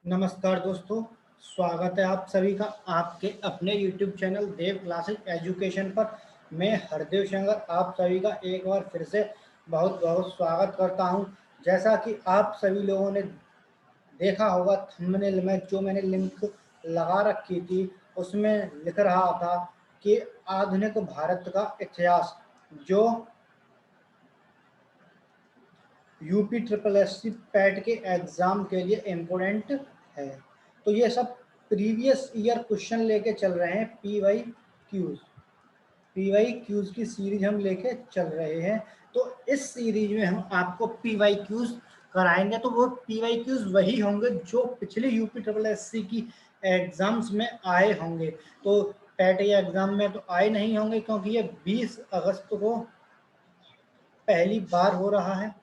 नमस्कार दोस्तों, स्वागत है आप सभी का आपके अपने YouTube चैनल देव क्लासेस एजुकेशन पर। मैं हरदेव शंकर आप सभी का एक बार फिर से बहुत बहुत स्वागत करता हूं। जैसा कि आप सभी लोगों ने देखा होगा थंबनेल में जो मैंने लिंक लगा रखी थी, उसमें लिख रहा था कि आधुनिक भारत का इतिहास जो UP triple S C PET के एग्ज़ाम के लिए इम्पोर्टेंट है। तो ये सब प्रीवियस ईयर क्वेश्चन लेके चल रहे हैं। पी वाई क्यूज़ की सीरीज हम लेके चल रहे हैं। तो इस सीरीज में हम आपको पी वाई क्यूज़ कराएंगे। तो वो पी वाई क्यूज़ वही होंगे जो पिछले यूपी ट्रिपल एस सी की एग्ज़ाम्स में आए होंगे। तो पैट के एग्ज़ाम में तो आए नहीं होंगे क्योंकि ये 20 अगस्त को पहली बार हो रहा है।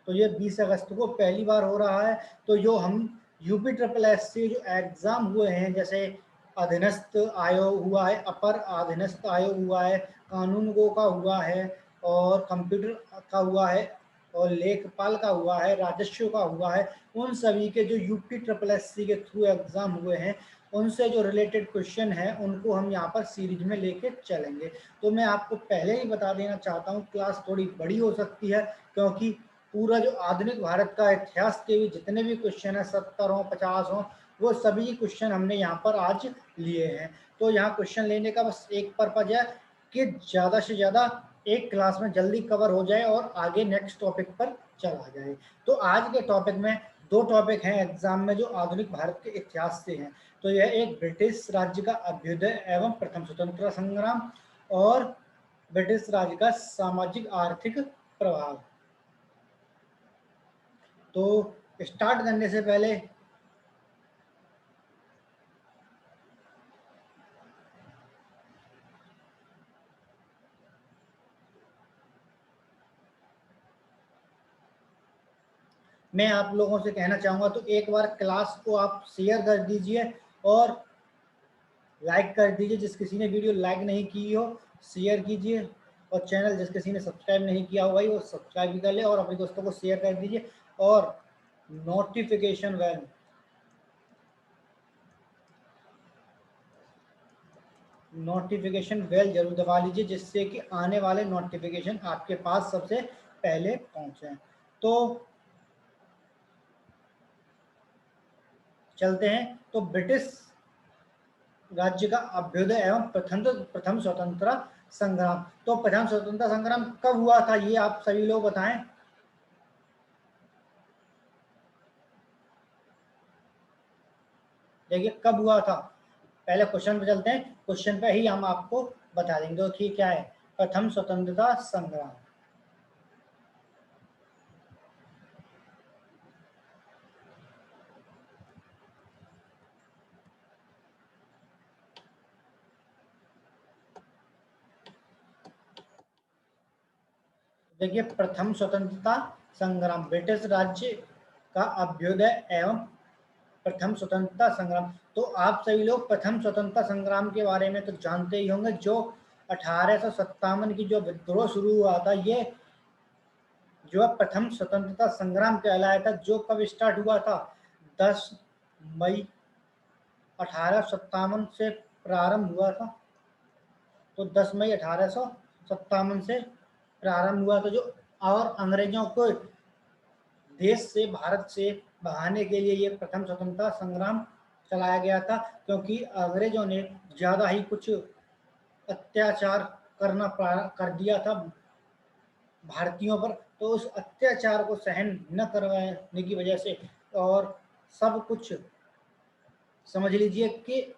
तो ये 20 अगस्त को पहली बार हो रहा है। तो जो हम यूपी ट्रिपल एस सी जो एग्ज़ाम हुए हैं, जैसे अधीनस्थ आयोग हुआ है, अपर अधीनस्थ आयोग हुआ है, कानून गो का हुआ है, और कंप्यूटर का हुआ है, और लेखपाल का हुआ है, राजस्व का हुआ है, उन सभी के जो यूपी ट्रिपल एस सी के थ्रू एग्ज़ाम हुए हैं, उनसे जो रिलेटेड क्वेश्चन है उनको हम यहाँ पर सीरीज में लेके चलेंगे। तो मैं आपको पहले ही बता देना चाहता हूँ, क्लास थोड़ी बड़ी हो सकती है क्योंकि पूरा जो आधुनिक भारत का इतिहास के भी जितने भी क्वेश्चन है 70 हो 50 हो, वो सभी क्वेश्चन हमने यहाँ पर आज लिए हैं। तो यहाँ क्वेश्चन लेने का बस एक पर्पज है कि ज़्यादा से ज़्यादा एक क्लास में जल्दी कवर हो जाए और आगे नेक्स्ट टॉपिक पर चला जाए। तो आज के टॉपिक में दो टॉपिक हैं एग्जाम में जो आधुनिक भारत के इतिहास से हैं। तो यह एक ब्रिटिश राज्य का अभ्युदय एवं प्रथम स्वतंत्रता संग्राम और ब्रिटिश राज्य का सामाजिक आर्थिक प्रभाव। तो स्टार्ट करने से पहले मैं आप लोगों से कहना चाहूँगा, तो एक बार क्लास को आप शेयर कर दीजिए और लाइक कर दीजिए। जिस किसी ने वीडियो लाइक नहीं की हो शेयर कीजिए, और चैनल जिस किसी ने सब्सक्राइब नहीं किया हो भाई वो सब्सक्राइब भी कर ले और अपने दोस्तों को शेयर कर दीजिए। और नोटिफिकेशन बेल नोटिफिकेशन बेल जरूर दबा लीजिए जिससे कि आने वाले नोटिफिकेशन आपके पास सबसे पहले पहुंचे। तो चलते हैं। तो ब्रिटिश राज्य का अभ्युदय एवं प्रथम स्वतंत्रता संग्राम। तो प्रथम स्वतंत्रता संग्राम कब हुआ था ये आप सभी लोग बताएं। देखिए कब हुआ था, पहले क्वेश्चन पे चलते हैं। क्वेश्चन पे ही हम आपको बता देंगे तो ठीक क्या है प्रथम स्वतंत्रता संग्राम। देखिए प्रथम स्वतंत्रता संग्राम ब्रिटिश राज्य का अभ्युदय एवं प्रथम स्वतंत्रता संग्राम। तो आप सभी लोग प्रथम स्वतंत्रता संग्राम के बारे में तो जानते ही होंगे। जो 1857 की जो विद्रोह शुरू हुआ था, ये जो है प्रथम स्वतंत्रता संग्राम कहलाया था। जो कब स्टार्ट हुआ था, 10 मई 1857 से प्रारंभ हुआ था। तो 10 मई 1857 से प्रारंभ हुआ था। जो और अंग्रेजों को देश से भारत से भगाने के लिए ये प्रथम स्वतंत्रता संग्राम चलाया गया था, क्योंकि अंग्रेजों ने ज़्यादा ही कुछ अत्याचार कर दिया था भारतीयों पर। तो उस अत्याचार को सहन न करवाने की वजह से और सब कुछ समझ लीजिए कि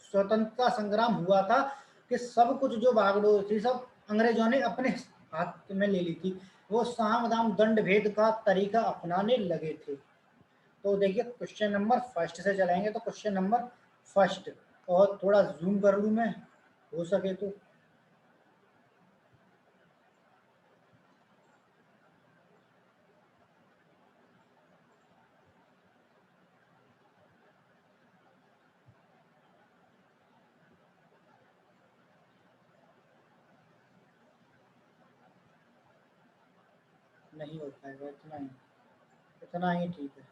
स्वतंत्रता संग्राम हुआ था कि सब कुछ जो बागडोर थी सब अंग्रेजों ने अपने हाथ में ले ली थी। वो साम दाम दंड भेद का तरीका अपनाने लगे थे। तो देखिए क्वेश्चन नंबर फर्स्ट से चलेंगे। तो क्वेश्चन नंबर फर्स्ट, और थोड़ा जूम कर लूँ मैं हो सके तो। नहीं हो पाएगा, इतना ही ठीक है।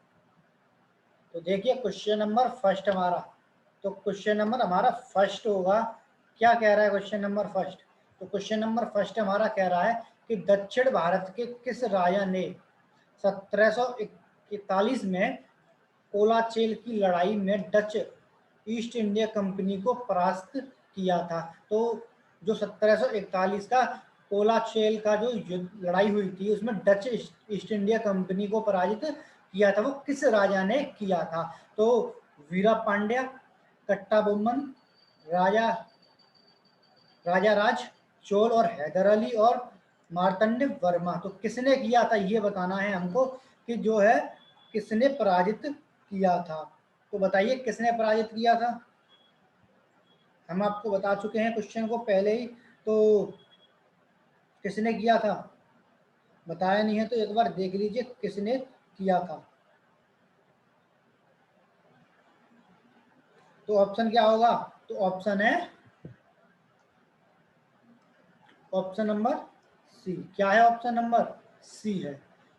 तो देखिए क्वेश्चन नंबर फर्स्ट हमारा, तो क्वेश्चन नंबर हमारा फर्स्ट होगा, क्या कह रहा है क्वेश्चन नंबर फर्स्ट? तो क्वेश्चन नंबर फर्स्ट हमारा कह रहा है कि दक्षिण भारत के किस राजा ने 1741 में कोलाचेल की लड़ाई में डच ईस्ट इंडिया कंपनी को परास्त किया था? तो जो 1741 का कोलाचेल का जो लड़ाई हुई थी उसमें डच ईस्ट इंडिया कंपनी को पराजित किया था, वो किस राजा ने किया था? तो वीरा पांड्या, कट्टा बोम्मन, राजा राजा राज चोल और हैदर अली और मार्तंड वर्मा। तो किसने किया था ये बताना है हमको कि जो है किसने पराजित किया था। तो बताइए किसने पराजित किया था? हम आपको बता चुके हैं क्वेश्चन को पहले ही, तो किसने किया था बताया नहीं है तो एक बार देख लीजिए किसने किया था। तो ऑप्शन क्या होगा? तो ऑप्शन है ऑप्शन नंबर सी। क्या है? ऑप्शन नंबर सी है।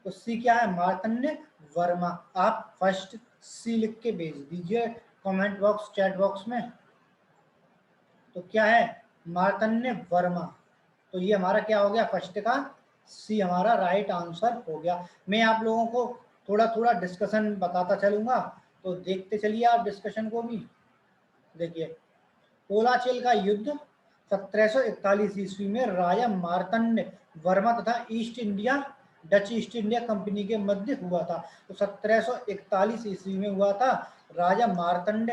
तो सी क्या है? मार्तंड वर्मा। आप फर्स्ट सी लिख के भेज दीजिए कमेंट बॉक्स चैट बॉक्स में। तो क्या है? मार्तंड वर्मा। तो ये हमारा क्या हो गया? फर्स्ट का सी हमारा राइट आंसर हो गया। मैं आप लोगों को थोड़ा थोड़ा डिस्कशन बताता चलूंगा, तो देखते चलिए आप डिस्कशन को भी। देखिए कोलाचेल का युद्ध 1741 ईस्वी में राजा मार्तंड वर्मा तथा डच ईस्ट इंडिया कंपनी के मध्य हुआ था। तो 1741 ईस्वी में हुआ था। राजा मार्तंड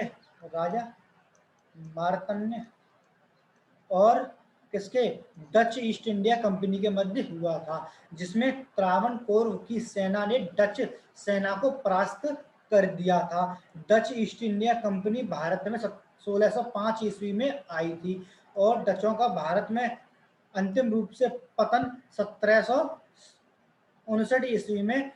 और किसके? डच ईस्ट इंडिया कंपनी के मध्य हुआ था, जिसमें त्रावणकोर की सेना ने डच सेना को परास्त कर दिया था। Dutch east India company Bharat में 1605 ईस्वी में आई थी और डचों का भारत में अंतिम रूप से पतन 1759 ईस्वी में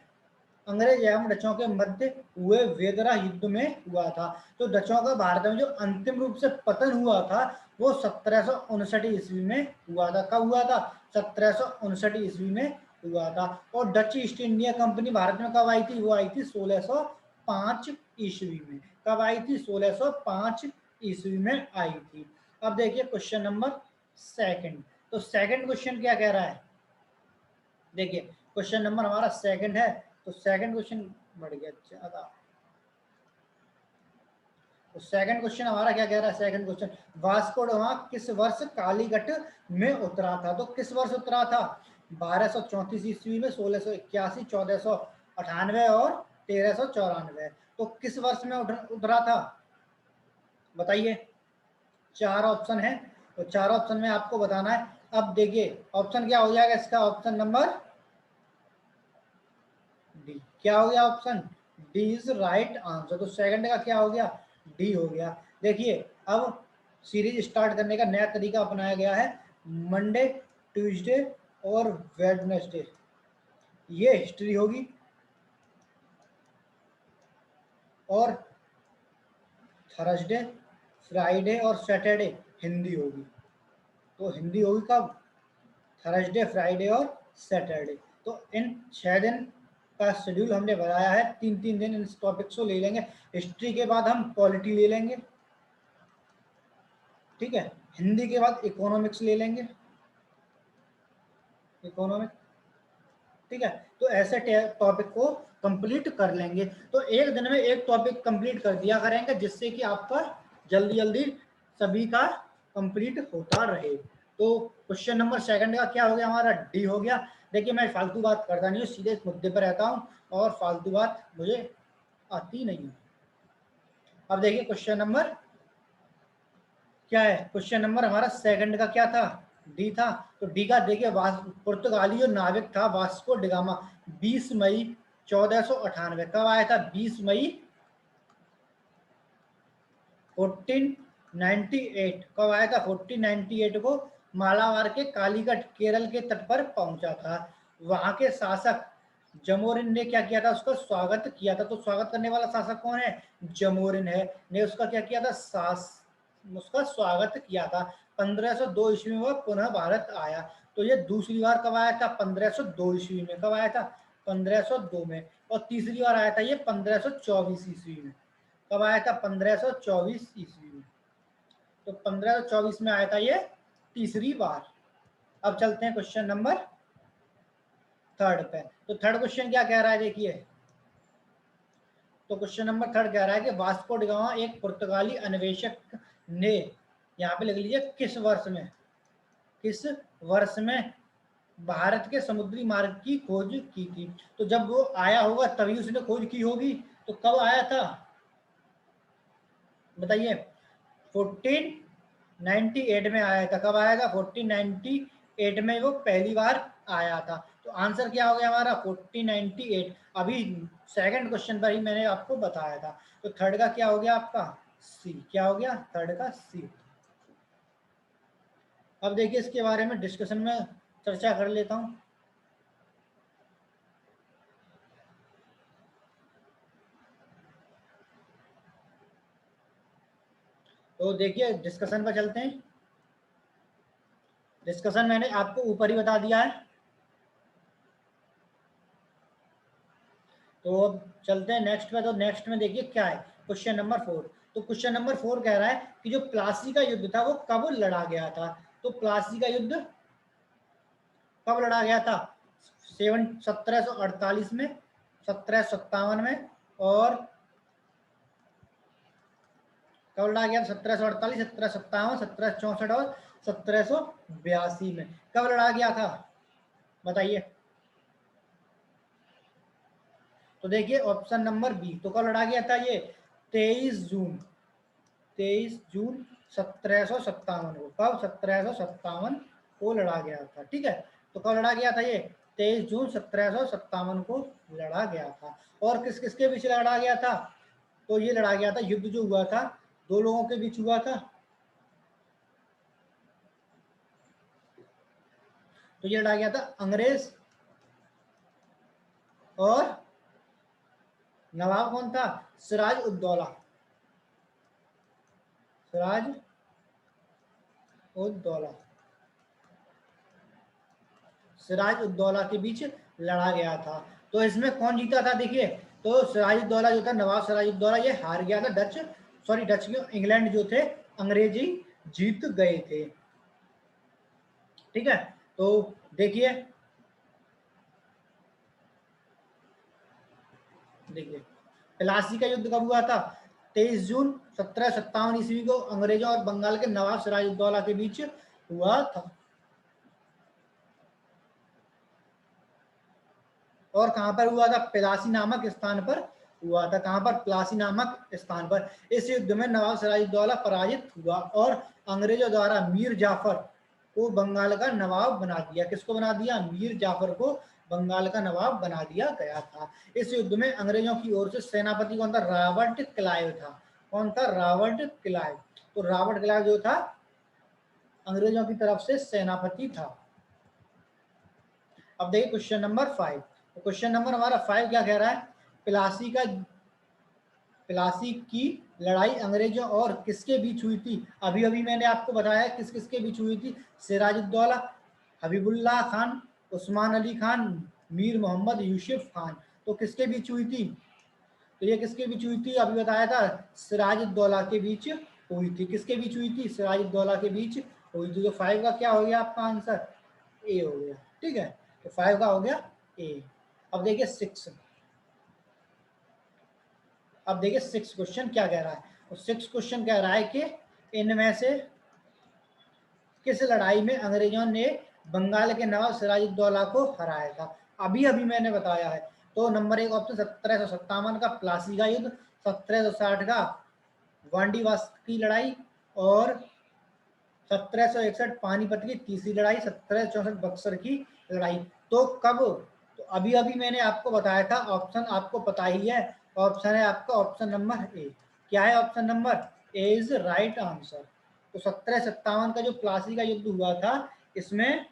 अंग्रेज एवं डचों के मध्य हुए वेदरा युद्ध में हुआ था। तो डचों का भारत में जो अंतिम रूप से पतन हुआ था वो 1759 ईस्वी में हुआ था। कब हुआ था? 1759 ईस्वी में हुआ था। और Dutch east India company Bharat में कब आई थी? वो आई थी 1605 ईस्वी में। कब आई थी? 1605 ईस्वी में आई थी। अब देखिए क्वेश्चन नंबर सेकंड। तो सेकंड क्वेश्चन क्या कह रहा है? देखिए क्वेश्चन नंबर हमारा सेकंड है। तो सेकंड क्वेश्चन बढ़ गया ज्यादा। तो सेकंड क्वेश्चन हमारा क्या कह रहा है? Second question, Vasco da Gama किस वर्ष कालीकट में उतरा था? तो किस वर्ष उतरा था? 1234 ईस्वी में, 1681, 1498 और 1394। तो किस वर्ष में उतरा था बताइए? चार ऑप्शन है, तो चार ऑप्शन में आपको बताना है। अब देखिए ऑप्शन क्या हो जाएगा इसका? Option number D. क्या हो गया? Option D is right answer. तो सेकंड का क्या हो गया? डी हो गया। देखिए अब सीरीज स्टार्ट करने का नया तरीका अपनाया गया है। मंडे, ट्यूसडे और वेडनेसडे ये हिस्ट्री होगी और थर्सडे, फ्राइडे और सैटरडे हिंदी होगी। तो हिंदी होगी कब? थर्सडे, फ्राइडे और सैटरडे। तो इन 6 दिन का शेड्यूल हमने बनाया है। 3-3 दिन इन टॉपिक्स को ले लेंगे। हिस्ट्री के बाद हम पॉलिटी ले लेंगे, ठीक है। हिंदी के बाद इकोनॉमिक्स ले लेंगे, इकोनॉमिक, ठीक है। तो ऐसे टॉपिक को कंप्लीट कर लेंगे। तो एक दिन में एक टॉपिक कंप्लीट कर दिया करेंगे, जिससे कि आपका जल्दी जल्दी सभी का कंप्लीट होता रहे। तो क्वेश्चन नंबर सेकंड का क्या हो गया? हमारा डी हो गया। देखिए मैं फालतू बात करता नहीं हूँ, सीधे मुद्दे पर रहता हूँ और फालतू बात मुझे आती नहीं है। अब देखिए क्वेश्चन नंबर क्या है? क्वेश्चन नंबर हमारा सेकंड का क्या था? डी था। तो डी का देखिए, पुर्तगाली जो नाविक था वास्को डिगामा 20 मई 1498 कब आया था? 20 मई 1498 कब आया था? 1498 को मालाबार के कालीकट केरल के तट पर पहुंचा था। वहां के शासक जमोरिन ने क्या किया था? उसका स्वागत किया था। तो स्वागत करने वाला शासक कौन है? जमोरिन है, ने उसका क्या किया था? उसका स्वागत किया था। 1502 ईस्वी में वह पुनः भारत आया। तो ये दूसरी बार कब आया था? 1502 ईस्वी में। कब आया था? 1502 में, और तीसरी बार आया था ये 1524 ईस्वी में। कब आया था? 1524 ईस्वी में। तो 1524 में आया था ये तीसरी बार। अब चलते हैं क्वेश्चन नंबर थर्ड पे। तो थर्ड क्वेश्चन क्या कह रहा है, देखिए। तो क्वेश्चन नंबर थर्ड कह रहा है कि वास्को डी गामा एक पुर्तगाली अन्वेषक ने, यहाँ पे लिख लीजिए किस वर्ष में भारत के समुद्री मार्ग की खोज की थी। तो जब वो आया होगा तभी उसने खोज की होगी। तो कब आया था बताइए? 1498 में आया था। कब आया था? 1498 में वो पहली बार आया था। तो आंसर क्या हो गया हमारा? 1498। अभी सेकंड क्वेश्चन पर ही मैंने आपको बताया था। तो थर्ड का क्या हो गया आपका? सी। क्या हो गया? थर्ड का सी। अब देखिए इसके बारे में डिस्कशन में चर्चा कर लेता हूं। तो देखिए डिस्कशन पर चलते हैं। डिस्कशन मैंने आपको ऊपर ही बता दिया है। तो अब चलते हैं नेक्स्ट पे। तो नेक्स्ट में देखिए क्या है, क्वेश्चन नंबर 4। तो क्वेश्चन नंबर 4 कह रहा है कि जो प्लासी का युद्ध था वो कब लड़ा गया था। तो प्लासी का युद्ध कब लड़ा गया था? 1748 में, 1757 में, और कब लड़ा गया? 1748, 1757, 1764 और 1782 में। कब लड़ा गया था बताइए? तो देखिए ऑप्शन नंबर बी। तो कब लड़ा गया था ये? 23 जून, 23 जून 1757 को। कब? 1757 को लड़ा गया था। ठीक है। तो कब लड़ा गया था ये? 23 जून 1757 को लड़ा गया था। और किस किसके बीच लड़ा गया था? तो ये लड़ा गया था, युद्ध जो हुआ था दो लोगों के बीच हुआ था। तो ये लड़ा गया था अंग्रेज और नवाब कौन था? सिराज उद्दौला, सिराज उद्दौला, सिराज उद्दौला के बीच लड़ा गया था। तो इसमें कौन जीता था देखिए? तो सिराज उद्दौला जो था, नवाब सिराज उद्दौला, ये हार गया था। डच क्यों, इंग्लैंड जो थे अंग्रेजी जीत गए थे। ठीक है। तो देखिए देखिए प्लासी का युद्ध कब हुआ था? 23 जून 1757 ईस्वी को अंग्रेजों और बंगाल के नवाब सिराजुद्दौला के बीच हुआ था। और कहां पर हुआ था? प्लासी नामक स्थान पर हुआ था। कहां पर? प्लासी नामक स्थान पर। इस युद्ध में नवाब सिराजुद्दौला पराजित हुआ और अंग्रेजों द्वारा मीर जाफर को बंगाल का नवाब बना दिया। किसको बना दिया? मीर जाफर को बंगाल का नवाब बना दिया गया था। इस युद्ध में अंग्रेजों की ओर से सेनापति कौन था? रॉबर्ट क्लाइव था। कौन था? Robert Clive. तो रॉबर्ट क्लाइव जो था अंग्रेजों की तरफ से सेनापति था। अब देखिए क्वेश्चन नंबर 5। तो क्वेश्चन नंबर हमारा 5 क्या कह रहा है? प्लासी की लड़ाई अंग्रेजों और किसके बीच हुई थी? अभी अभी मैंने आपको बताया किस किसके बीच हुई थी। सिराजुद्दौला, हबीबुल्लाह खान, उस्मान अली खान, मीर मोहम्मद यूसुफ खान। तो किसके बीच हुई थी? तो ये किसके बीच हुई थी? अभी बताया था सिराजुद्दौला के बीच हुई थी। किसके बीच हुई थी? सिराजुद्दौला के बीच हुई थी। तो 5 का क्या हो गया आपका आंसर? ए हो गया। ठीक है। तो 5 का हो गया ए। अब देखिए 6। अब देखिए 6 क्वेश्चन क्या कह रहा है। तो 6 क्वेश्चन कह रहा है कि इनमें से किस लड़ाई में अंग्रेजों ने बंगाल के नवाब सिराजुद्दौला को हराया था? अभी अभी मैंने बताया है। तो नंबर 1 ऑप्शन 1757 का प्लासी का युद्ध, 1760 का वांडीवास की लड़ाई, और 1761 पानीपत की तीसरी लड़ाई, 1764 बक्सर की लड़ाई। तो कब? तो अभी अभी मैंने आपको बताया था। ऑप्शन आपको पता ही है। ऑप्शन है आपका ऑप्शन नंबर ए। क्या है option number A? Is right answer. तो 1757 का जो प्लासी का युद्ध हुआ था, इसमें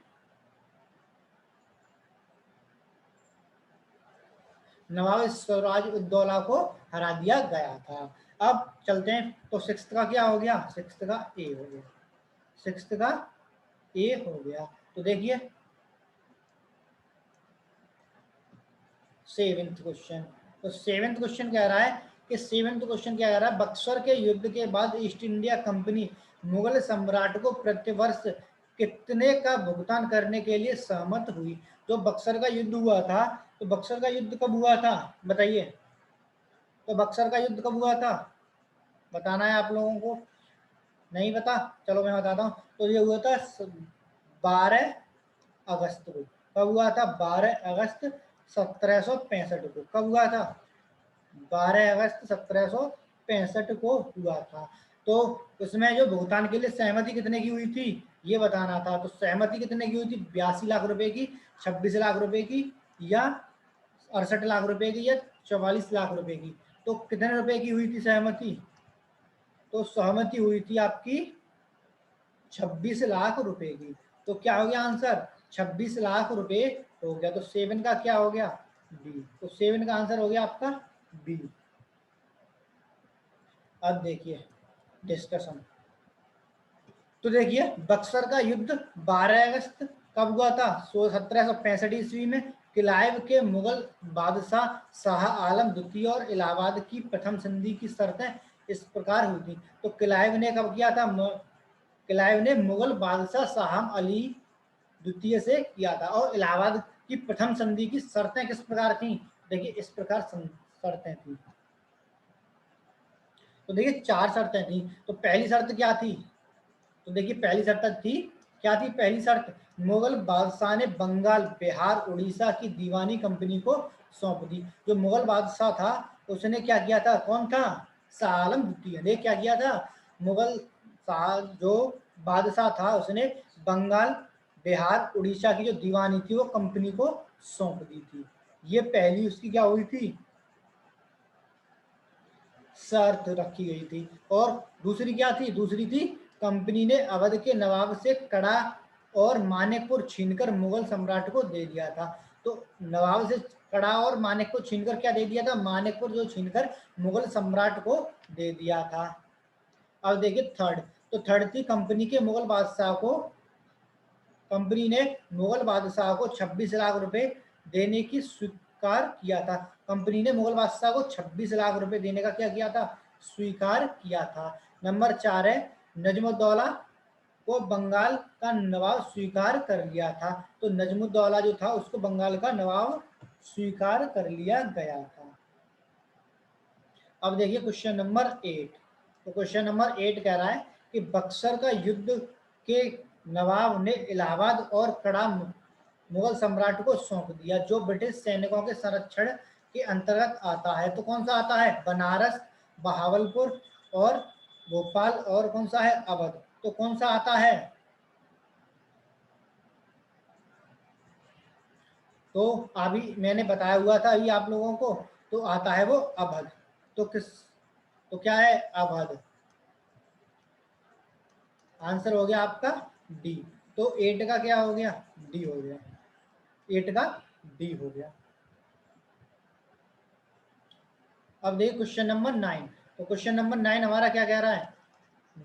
नवाब सिराज उद्दौला को हरा दिया गया था। अब चलते हैं। तो सिक्स का क्या हो गया? सिक्स का ए हो गया। सिक्स का ए हो गया। तो देखिए सेवेंथ क्वेश्चन। तो सेवेंथ क्वेश्चन कह रहा है कि सेवेंथ क्वेश्चन क्या कह रहा है, बक्सर के युद्ध के बाद ईस्ट इंडिया कंपनी मुगल सम्राट को प्रतिवर्ष कितने का भुगतान करने के लिए सहमत हुई। जो बक्सर का युद्ध हुआ था, तो बक्सर का युद्ध कब हुआ था बताइए। तो बक्सर का युद्ध कब हुआ था बताना है आप लोगों को। नहीं पता, चलो मैं बताता हूँ। तो ये हुआ था 12 अगस्त को। कब हुआ था? 12 अगस्त 1765 को। कब हुआ था? 12 अगस्त 1765 को हुआ था। तो उसमें जो भुगतान के लिए सहमति कितने की हुई थी ये बताना था। तो सहमति कितने की हुई थी? 82 लाख रुपए की, 26 लाख रुपए की, या 68 लाख रुपए की, या 44 लाख रुपए की। तो कितने रुपए की हुई थी सहमति? तो सहमति हुई थी आपकी 26 लाख रुपए की। तो क्या हो गया आंसर? 26 लाख रुपए हो गया। तो 7 का क्या हो गया? बी। तो 7 का आंसर हो गया आपका बी। अब देखिए डिस्कशन। तो देखिए बक्सर का युद्ध 12 अगस्त कब हुआ था? 1765 ईस्वी में। क्लाइव के मुगल बादशाह शाह आलम द्वितीय और इलाहाबाद की प्रथम संधि की शर्तें इस प्रकार हुई थी। तो क्लाइव ने कब किया था? क्लाइव ने मुगल बादशाह शाह अली द्वितीय से किया था। और इलाहाबाद की प्रथम संधि की शर्तें किस प्रकार थी? देखिए इस प्रकार शर्तें थी। तो देखिए 4 शर्तें थी। तो पहली शर्त क्या थी? तो देखिए पहली शर्त थी, क्या थी पहली शर्त? मुगल बादशाह ने बंगाल, बिहार, उड़ीसा की दीवानी कंपनी को सौंप दी। जो मुगल बादशाह था उसने क्या किया था? कौन था? शाह आलम द्वितीय ने क्या किया था? मुगल शाह जो बादशाह था उसने बंगाल, बिहार, उड़ीसा की जो दीवानी थी वो कंपनी को सौंप दी थी। ये पहली उसकी क्या हुई थी? शर्त रखी गई थी। और दूसरी क्या थी? दूसरी थी कंपनी ने अवध के नवाब से कड़ा और मानेकपुर छीनकर मुगल सम्राट को दे दिया था। तो नवाब से कड़ा और मानेक को छीनकर क्या दे दिया था? मानेकपुर जो छीनकर मुगल सम्राट को दे दिया था। अब देखिए थर्ड। तो थर्ड थी कंपनी के मुगल बादशाह को, कंपनी ने मुगल बादशाह को 26 लाख रुपए देने की स्वीकार किया था। कंपनी ने मुगल बादशाह को 26 लाख रुपए देने का क्या किया था? स्वीकार किया था। नंबर 4 है नजमुद्दौला को बंगाल का नवाब स्वीकार कर लिया था। तो नजमुद्दौला जो था उसको बंगाल का नवाब स्वीकार कर लिया गया था। अब देखिए क्वेश्चन नंबर 8। तो क्वेश्चन नंबर 8 कह रहा है कि बक्सर का युद्ध के नवाब ने इलाहाबाद और कड़ा मुगल सम्राट को सौंप दिया, जो ब्रिटिश सैनिकों के संरक्षण के अंतर्गत आता है। तो कौन सा आता है? बनारस, बहावलपुर और भोपाल, और कौन सा है? अवध। तो कौन सा आता है? तो अभी मैंने बताया हुआ था अभी आप लोगों को, तो आता है वो अवध। तो किस, तो क्या है? अवध। आंसर हो गया आपका डी। तो 8 का क्या हो गया? डी हो गया। 8 का डी हो गया। अब देखिए क्वेश्चन नंबर 9। तो क्वेश्चन नंबर 9 हमारा क्या कह रहा है?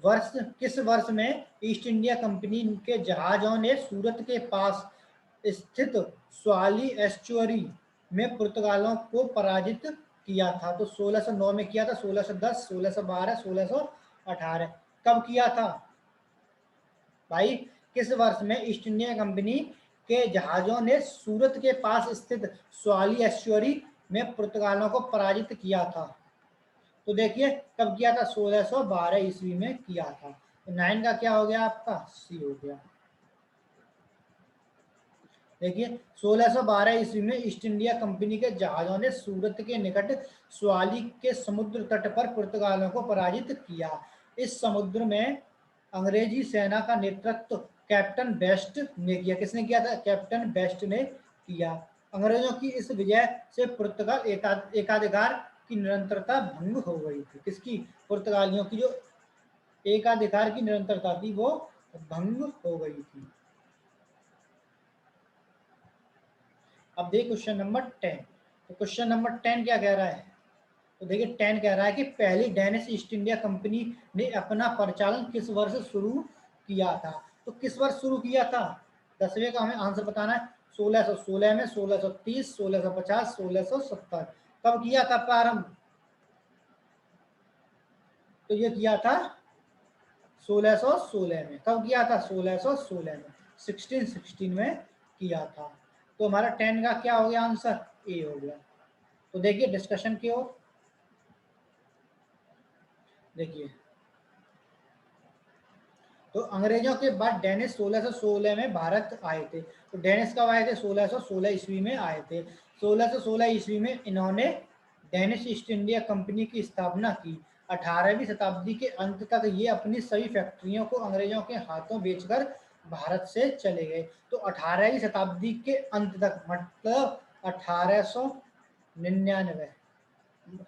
वर्ष, किस वर्ष में ईस्ट इंडिया कंपनी के जहाजों ने सूरत के पास स्थित स्वाली एस्चुअरी में पुर्तगालों को पराजित किया था? तो 1609 में किया था, 1610, 1612, 1618। कब किया था भाई? किस वर्ष में ईस्ट इंडिया कंपनी के जहाजों ने सूरत के पास स्थित स्वाली एस्चुअरी में पुर्तगालों को पराजित किया था? तो देखिए कब किया था? 1612 ईस्वी में किया था। तो 9 का क्या हो गया आपका? सी हो गया। देखिए 1612 ईस्वी में ईस्ट इंडिया कंपनी के जहाजों ने सूरत के निकट स्वाली के समुद्र तट पर पुर्तगालों को पराजित किया। इस समुद्र में अंग्रेजी सेना का नेतृत्व कैप्टन बेस्ट ने किया। किसने किया था? कैप्टन बेस्ट ने किया। अंग्रेजों की इस विजय से पुर्तगाल एकाधिकार की निरंतरता भंग हो गई थी। किसकी? पुर्तगालियों की जो एकाधिकार की निरंतरता थी वो भंग हो गई थी। अब देखिए क्वेश्चन नंबर 10। तो क्वेश्चन नंबर 10 क्या कह रहा है? तो देखिए 10 कह रहा है कि पहली डेनिश ईस्ट इंडिया कंपनी ने अपना परिचालन किस वर्ष शुरू किया था? तो किस वर्ष शुरू किया था? 10वें का हमें आंसर बताना है। 1616 में, 1630, 1650, 1670 कब किया था प्रारंभ? तो ये किया था 1616 में। कब किया था? 1616 में, 1616 में किया था। तो हमारा 10 का क्या हो गया आंसर? ए हो गया। तो देखिए डिस्कशन की ओर, देखिए तो अंग्रेजों के बाद डेनिस 1616 में भारत आए थे। तो डेनिस कब आए थे? 1616 ईस्वी में आए थे। 1616 ईस्वी में इन्होंने डेनिश ईस्ट इंडिया कंपनी की स्थापना की। 18वीं शताब्दी के अंत तक ये अपनी सभी फैक्ट्रियों को अंग्रेजों के हाथों बेचकर भारत से चले गए। तो 18वीं शताब्दी के अंत तक मतलब 1899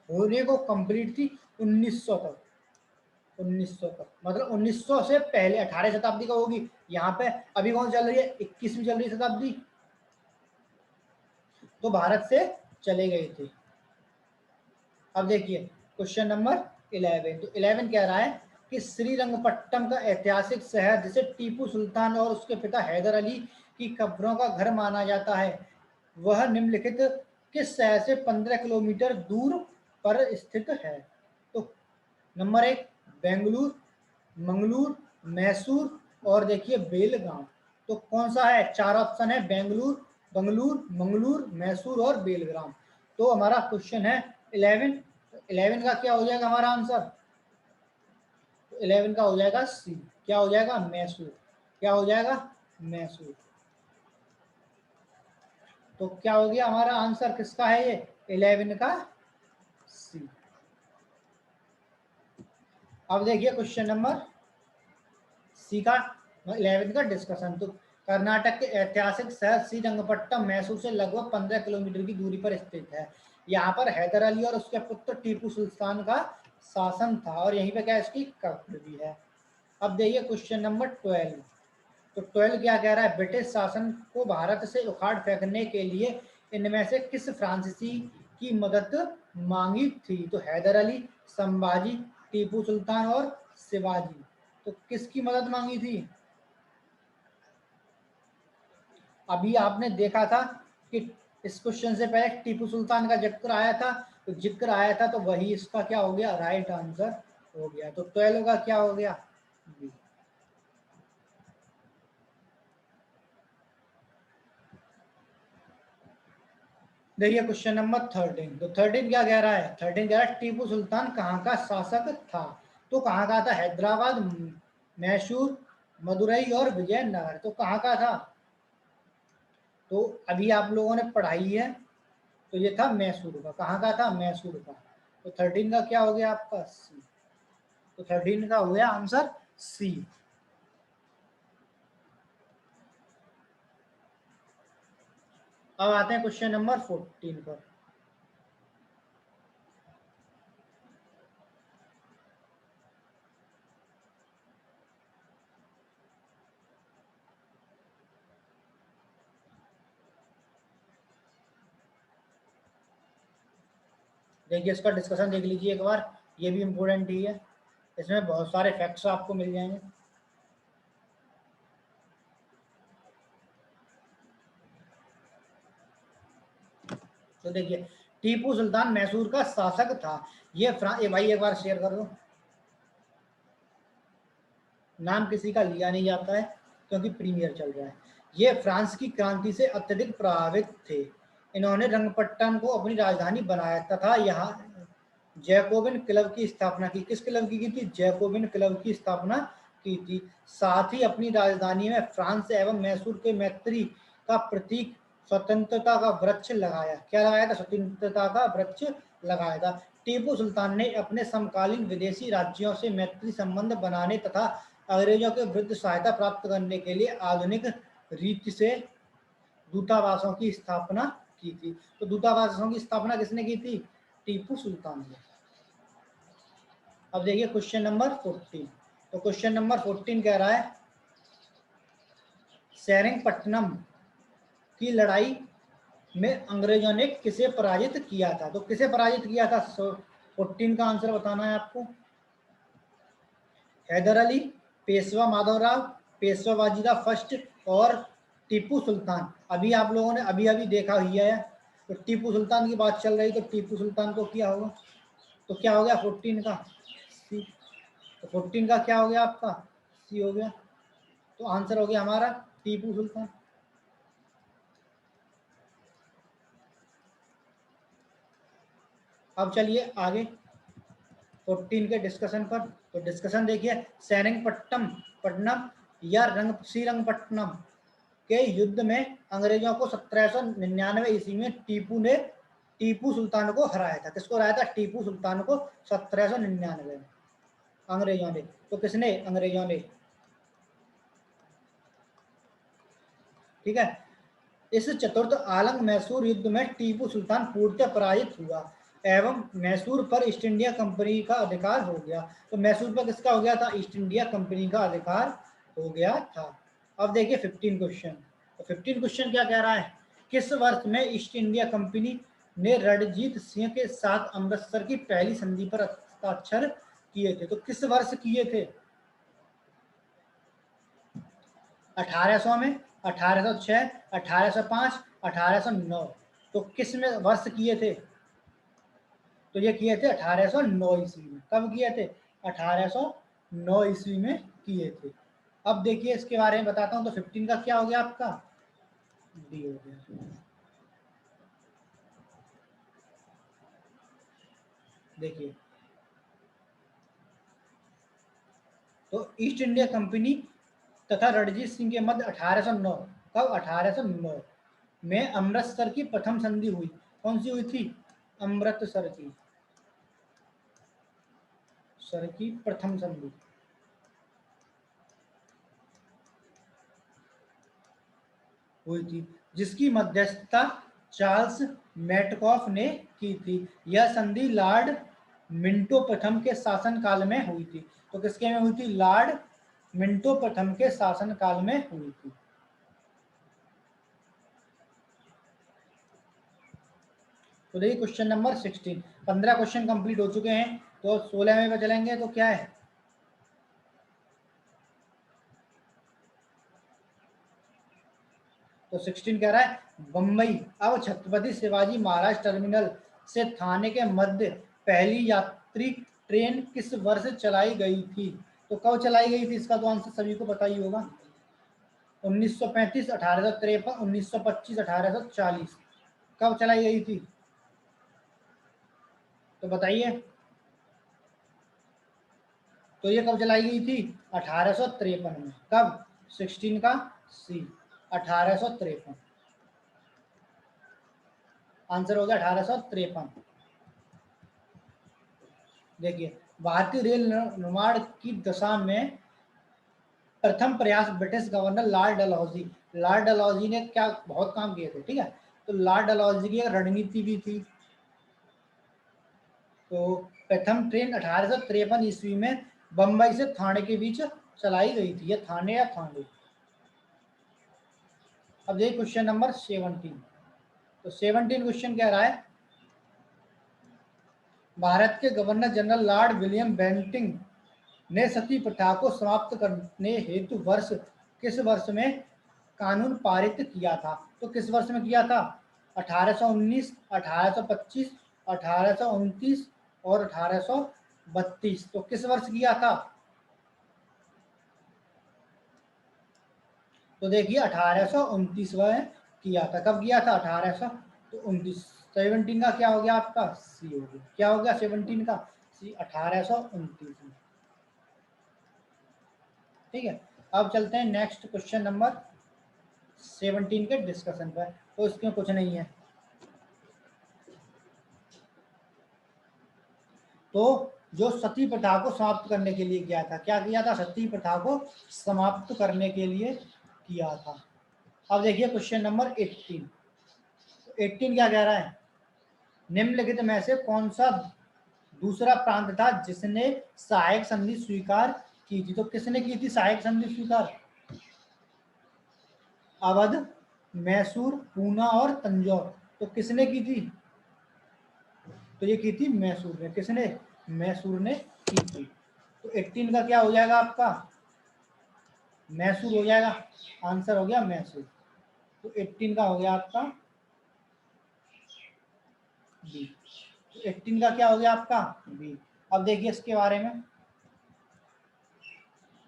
होने को कंप्लीट थी 1900 तक। 1900 तक मतलब 1900 से पहले 18वीं शताब्दी का होगी यहाँ पे। अभी कौन चल रही है? 21वीं चल रही शताब्दी। तो भारत से चले गए थे। अब देखिए क्वेश्चन नंबर 11। तो 11 कह रहा है कि श्रीरंगपट्टम का ऐतिहासिक शहर जिसे टीपू सुल्तान और उसके पिता हैदर अली की कब्रों का घर माना जाता है, वह निम्नलिखित किस शहर से 15 किलोमीटर दूर पर स्थित है? तो नंबर 1 बेंगलुरु, मंगलूर, मैसूर और देखिए बेलगाम। तो कौन सा है? 4 ऑप्शन है, बेंगलुरु, बंगलूर, मंगलूर, मैसूर और बेलग्राम। तो हमारा क्वेश्चन है 11। 11 का क्या हो जाएगा हमारा आंसर? तो 11 का हो जाएगा सी। क्या हो जाएगा? मैसूर। क्या हो जाएगा? मैसूर। तो क्या हो गया हमारा आंसर? किसका है ये? 11 का सी। अब देखिए क्वेश्चन नंबर सी का 11 का डिस्कशन। तो कर्नाटक के ऐतिहासिक शहर श्रीरंगपट्टम मैसूर से लगभग 15 किलोमीटर की दूरी पर स्थित है। यहाँ पर हैदर अली और उसके पुत्र टीपू सुल्तान का शासन था और यहीं पे क्या इसकी कब्र भी है। अब देखिए क्वेश्चन नंबर 12। तो 12 क्या कह रहा है? ब्रिटिश शासन को भारत से उखाड़ फेंकने के लिए इनमें से किस फ्रांसीसी की मदद मांगी थी? तो हैदर अली, संभाजी, टीपू सुल्तान और शिवाजी। तो किसकी मदद मांगी थी? अभी आपने देखा था कि इस क्वेश्चन से पहले टीपू सुल्तान का जिक्र आया था। तो जिक्र आया था तो वही इसका क्या हो गया? राइट आंसर हो गया। तो 12 का क्या हो गया? बी। देखिए क्वेश्चन नंबर 13। तो 13 क्या कह रहा है? 13 कह रहा है टीपू सुल्तान कहाँ का शासक था? तो कहाँ का था? हैदराबाद, मैसूर, मदुरई और विजयनगर। तो कहाँ का था? तो अभी आप लोगों ने पढ़ाई है। तो ये था मैसूर का। कहाँ का था? मैसूर का। तो 13 का क्या हो गया आपका? सी। तो 13 का हो गया आंसर सी। अब आते हैं क्वेश्चन नंबर 14 पर। देखिए इसका डिस्कशन देख लीजिए एक बार, ये भी इम्पोर्टेंट ही है। इसमें बहुत सारे फैक्ट्स आपको मिल जाएंगे। तो देखिए टीपू सुल्तान मैसूर का शासक था। ये भाई एक बार शेयर कर दो। नाम किसी का लिया नहीं जाता है क्योंकि प्रीमियर चल रहा है। ये फ्रांस की क्रांति से अत्यधिक प्रभावित थे। इन्होंने रंगपट्टन को अपनी राजधानी बनाया तथा यहाँ जैकोबिन क्लब की स्थापना की। किस क्लब की थी? जैकोबिन क्लब की स्थापना की थी। साथ ही अपनी राजधानी में फ्रांस एवं मैसूर के मैत्री का प्रतीक स्वतंत्रता का वृक्ष लगाया। क्या लगाया था? स्वतंत्रता का वृक्ष लगाया था। टीपू सुल्तान ने अपने समकालीन विदेशी राज्यों से मैत्री संबंध बनाने तथा अंग्रेजों के विरुद्ध सहायता प्राप्त करने के लिए आधुनिक रीति से दूतावासों की स्थापना की थी। तो दूतावासों की स्थापना किसने की थी? टीपू सुल्तान ने। अब देखिए क्वेश्चन नंबर 14। तो क्वेश्चन नंबर 14 कह रहा है सेरिंगपट्टनम की लड़ाई में अंग्रेजों ने किसे पराजित किया था? तो किसे पराजित किया था? 14 का आंसर बताना है आपको। हैदर अली, पेशवा माधवराव, पेशवा बाजीराव फर्स्ट और टीपू सुल्तान, अभी आप लोगों ने अभी अभी देखा ही है, तो टीपू सुल्तान की बात चल रही, तो टीपू सुल्तान को किया होगा, तो क्या हो गया 14 का सी, तो 14 का क्या हो गया आपका सी हो गया, तो आंसर हो गया हमारा टीपू सुल्तान। अब चलिए आगे 14 के डिस्कशन पर, तो डिस्कशन देखिए, सेरिंगपट्टम पट्टनम या श्रीरंगपट्टनम के युद्ध में अंग्रेजों को 1799 ईस्वी में टीपू ने टीपू सुल्तान को हराया था। किसको हराया था? टीपू सुल्तान को 1799 में अंग्रेजों ने। तो किसने? अंग्रेजों ने। ठीक है। इस चतुर्थ आलम मैसूर युद्ध में टीपू सुल्तान पूर्णतः पराजित हुआ एवं मैसूर पर ईस्ट इंडिया कंपनी का अधिकार हो गया। तो मैसूर पर किसका हो गया था? ईस्ट इंडिया कंपनी का अधिकार हो गया था। अब देखिए 15 क्वेश्चन। तो 15 क्वेश्चन क्या कह रहा है? किस वर्ष में ईस्ट इंडिया कंपनी ने रणजीत सिंह के साथ अमृतसर की पहली संधि पर हस्ताक्षर किए थे? तो किस वर्ष किए थे? 1800 में, 1806, 1805, 1809। तो किस में वर्ष किए थे? तो ये किए थे 1809 ईस्वी में। कब किए थे? 1809 ईस्वी में किए थे। अब देखिए इसके बारे में बताता हूं। तो 15 का क्या हो गया आपका? डी हो गया। देखिए, तो ईस्ट इंडिया कंपनी तथा रणजीत सिंह के मध्य 1809, कब? 1809 में अमृतसर की प्रथम संधि हुई। कौन सी हुई थी? अमृतसर की प्रथम संधि हुई थी, जिसकी मध्यस्थता चार्ल्स मेटकॉफ ने की थी। यह संधि लॉर्ड मिंटो प्रथम के शासनकाल में हुई थी। तो किसके में हुई थी? लॉर्ड मिंटो प्रथम के शासनकाल में हुई थी। तो देखिए क्वेश्चन नंबर 16, 15 क्वेश्चन कंप्लीट हो चुके हैं, तो 16वें पे चलेंगे। तो क्या है? तो 16 कह रहा है, बम्बई अब छत्रपति शिवाजी महाराज टर्मिनल से थाने के मध्य पहली यात्री ट्रेन किस वर्ष चलाई गई थी? तो कब चलाई गई थी? इसका तो आंसर सभी को पता ही होगा। 1935, 1853, 1925, 1840। कब चलाई गई थी? तो बताइए। तो ये कब चलाई गई थी? 1853 में। कब? 16 का सी, 1853। आंसर हो गया 1853। देखिए, भारतीय रेल निर्माण की दशा में प्रथम प्रयास ब्रिटिश गवर्नर लॉर्ड डलहौजी ने क्या बहुत काम किए थे। ठीक है। तो लॉर्ड डलहौजी की रणनीति भी थी। तो प्रथम ट्रेन 1853 ईस्वी में बंबई से थाने के बीच चलाई गई थी। या थाने या थाने। अब देखिए क्वेश्चन नंबर 17। तो 17 क्वेश्चन कह रहा है, भारत के governor general Lord William Bentinck ने सती प्रथा को समाप्त करने हेतु किस वर्ष में कानून पारित किया था? तो किस वर्ष में किया था? 1819, 1825, 1829 और 1832। तो किस वर्ष किया था? तो देखिए 1829 में किया था। कब किया था? 1829। 17 का क्या हो गया आपका? सी हो गया। क्या हो गया 17 का? सी, 1829 में। ठीक है। अब चलते हैं नेक्स्ट क्वेश्चन नंबर 17 के डिस्कशन पर। तो इसमें कुछ नहीं है। तो जो सती प्रथा को समाप्त करने के लिए किया था, क्या किया था? सती प्रथा को समाप्त करने के लिए किया था। अब देखिए क्वेश्चन नंबर 18। 18 क्या कह रहा है? निम्नलिखित में से कौन सा दूसरा प्रांत था जिसने सहायक संधि स्वीकार की थी? तो किसने की थी सहायक संधि स्वीकार? अवध, मैसूर, पूना और तंजौर। तो किसने की थी? तो ये की थी मैसूर ने। किसने? मैसूर ने की थी। तो 18 का क्या हो जाएगा आपका? मैसूर हो जाएगा। आंसर हो गया मैसूर। तो 18 का हो गया आपका बी। तो 18 का क्या हो गया आपका बी। अब देखिए इसके बारे में,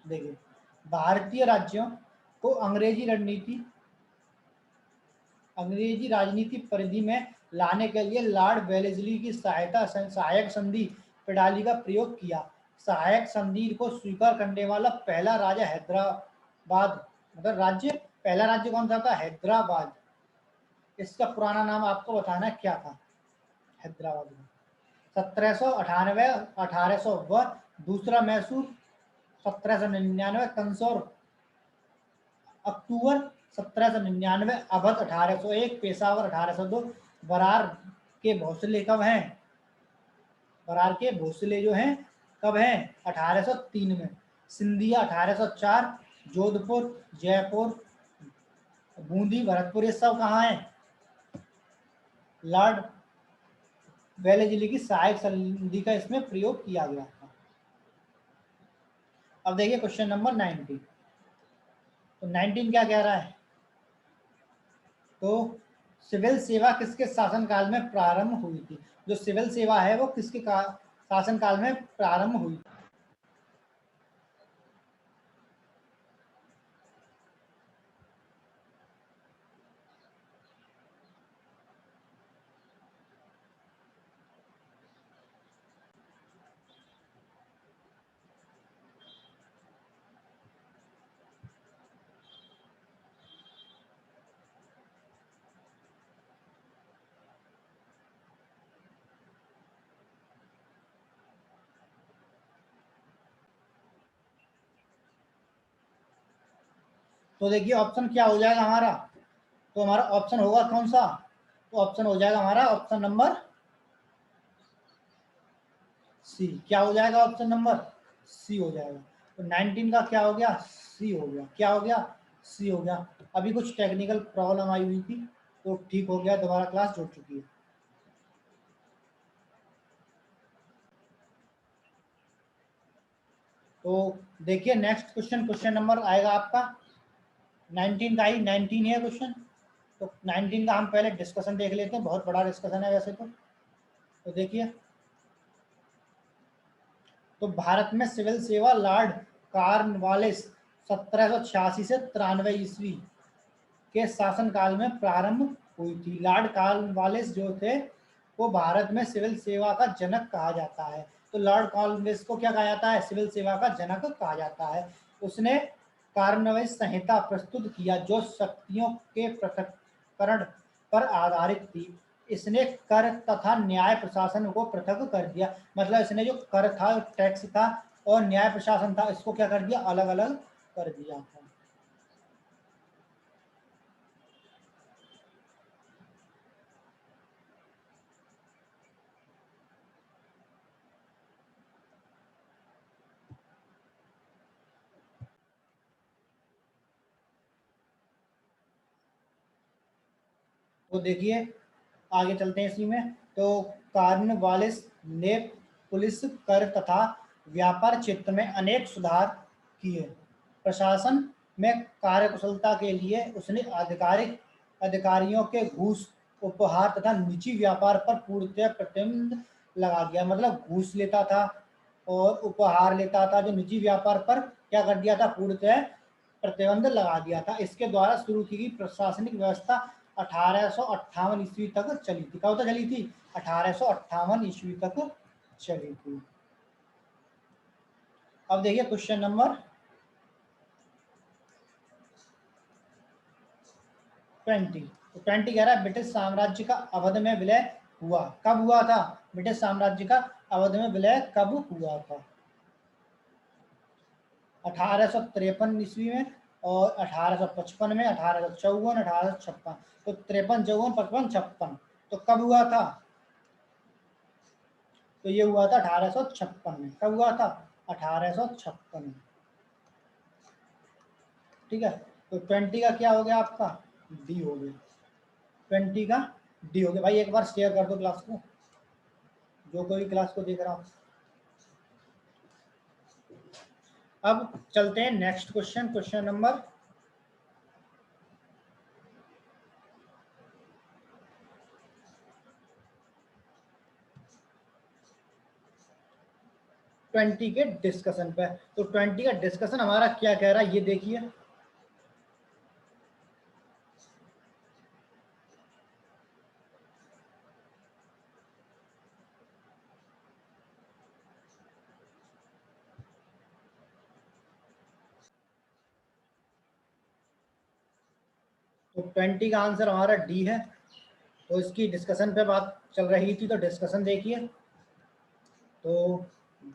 देखिए भारतीय राज्यों को अंग्रेजी राजनीति परिधि में लाने के लिए लॉर्ड वेलेस्ली की सहायक संधि प्रणाली का प्रयोग किया। सहायक संधि को स्वीकार करने वाला पहला राजा हैदराबाद, मतलब पहला राज्य कौन सा था? हैदराबाद। इसका पुराना नाम आपको बताना क्या था हैदराबाद में? 1798 1800 व दूसरा मैसूर 1799, कंसौर अक्टूबर 1799, अवध 1801, पेशावर 1802। बरार के भोसले कब हैं? बरार के भोसले जो हैं कब हैं? 1803 में। सिंधिया 1804, जोधपुर, जयपुर, बूंदी, भरतपुर, ये सब कहाँ है? लॉर्ड वेलेस्ली की सहायक संधि का इसमें प्रयोग किया गया था। अब देखिए क्वेश्चन नंबर 19। तो 19 क्या कह रहा है? तो सिविल सेवा किसके शासनकाल में प्रारंभ हुई थी? जो सिविल सेवा है वो किसके शासनकाल में प्रारंभ हुई? तो देखिए ऑप्शन क्या हो जाएगा हमारा? तो हमारा ऑप्शन होगा कौन सा? तो ऑप्शन हो जाएगा हमारा ऑप्शन नंबर सी। क्या हो जाएगा? ऑप्शन नंबर सी हो जाएगा। तो 19 का क्या हो गया? सी हो गया। क्या हो गया? सी हो गया। अभी कुछ टेक्निकल प्रॉब्लम आई हुई थी तो ठीक हो गया, दोबारा क्लास जुड़ चुकी है। तो देखिए नेक्स्ट क्वेश्चन, क्वेश्चन नंबर आएगा आपका 19 का ही, 19 है क्वेश्चन। तो 19 का हम पहले डिस्कशन देख लेते हैं, बहुत बड़ा डिस्कशन है वैसे तो देखिए, तो भारत में सिविल सेवा लॉर्ड कॉर्नवालिस 1786 से 93 ईस्वी के शासनकाल में प्रारंभ हुई थी। लॉर्ड कॉर्नवालिस जो थे वो भारत में सिविल सेवा का जनक कहा जाता है। तो लॉर्ड कॉर्नवालिस को क्या कहा जाता है? सिविल सेवा का जनक कहा जाता है। उसने कॉर्नवालिस संहिता प्रस्तुत किया जो शक्तियों के पृथक्करण पर आधारित थी। इसने कर तथा न्याय प्रशासन को पृथक कर दिया। मतलब इसने जो कर था, टैक्स था, और न्याय प्रशासन था, इसको क्या कर दिया? अलग अलग कर दिया था। तो देखिए आगे चलते हैं इसी में। तो कॉर्नवालिस ने पुलिस, कर तथा व्यापार क्षेत्र में अनेक सुधार किए। प्रशासन में कार्यकुशलता के लिए उसने अधिकारियों के घूस, उपहार तथा निजी व्यापार पर पूर्णतः प्रतिबंध लगा दिया। मतलब घूस लेता था और उपहार लेता था, जो निजी व्यापार पर क्या कर दिया था? पूर्णतः प्रतिबंध लगा दिया था। इसके द्वारा शुरू की गई प्रशासनिक व्यवस्था 1858 ईस्वी तक चली थी। कब तक चली थी? 1858 ईस्वी तक चली थी। अब देखिए क्वेश्चन नंबर 20। तो 20 कह रहा है ब्रिटिश साम्राज्य का अवध में विलय हुआ। कब हुआ था? ब्रिटिश साम्राज्य का अवध में विलय कब हुआ था? 1853 ईस्वी में, और 1855 में, 1854, 1856। तो 53, 54, 55, 56। तो कब हुआ था? तो ये हुआ था 1856 में। कब हुआ था? 1856 में। ठीक है। तो 20 का क्या हो गया आपका? डी हो गया। 20 का डी हो गया। भाई एक बार शेयर कर दो क्लास को, जो कोई क्लास को देख रहा हो। अब चलते हैं नेक्स्ट क्वेश्चन, क्वेश्चन नंबर 20 के डिस्कशन पे। तो 20 का डिस्कशन हमारा क्या कह रहा है ये देखिए। तो 20 का आंसर हमारा डी है। तो इसकी डिस्कशन पे बात चल रही थी, तो डिस्कशन देखिए। तो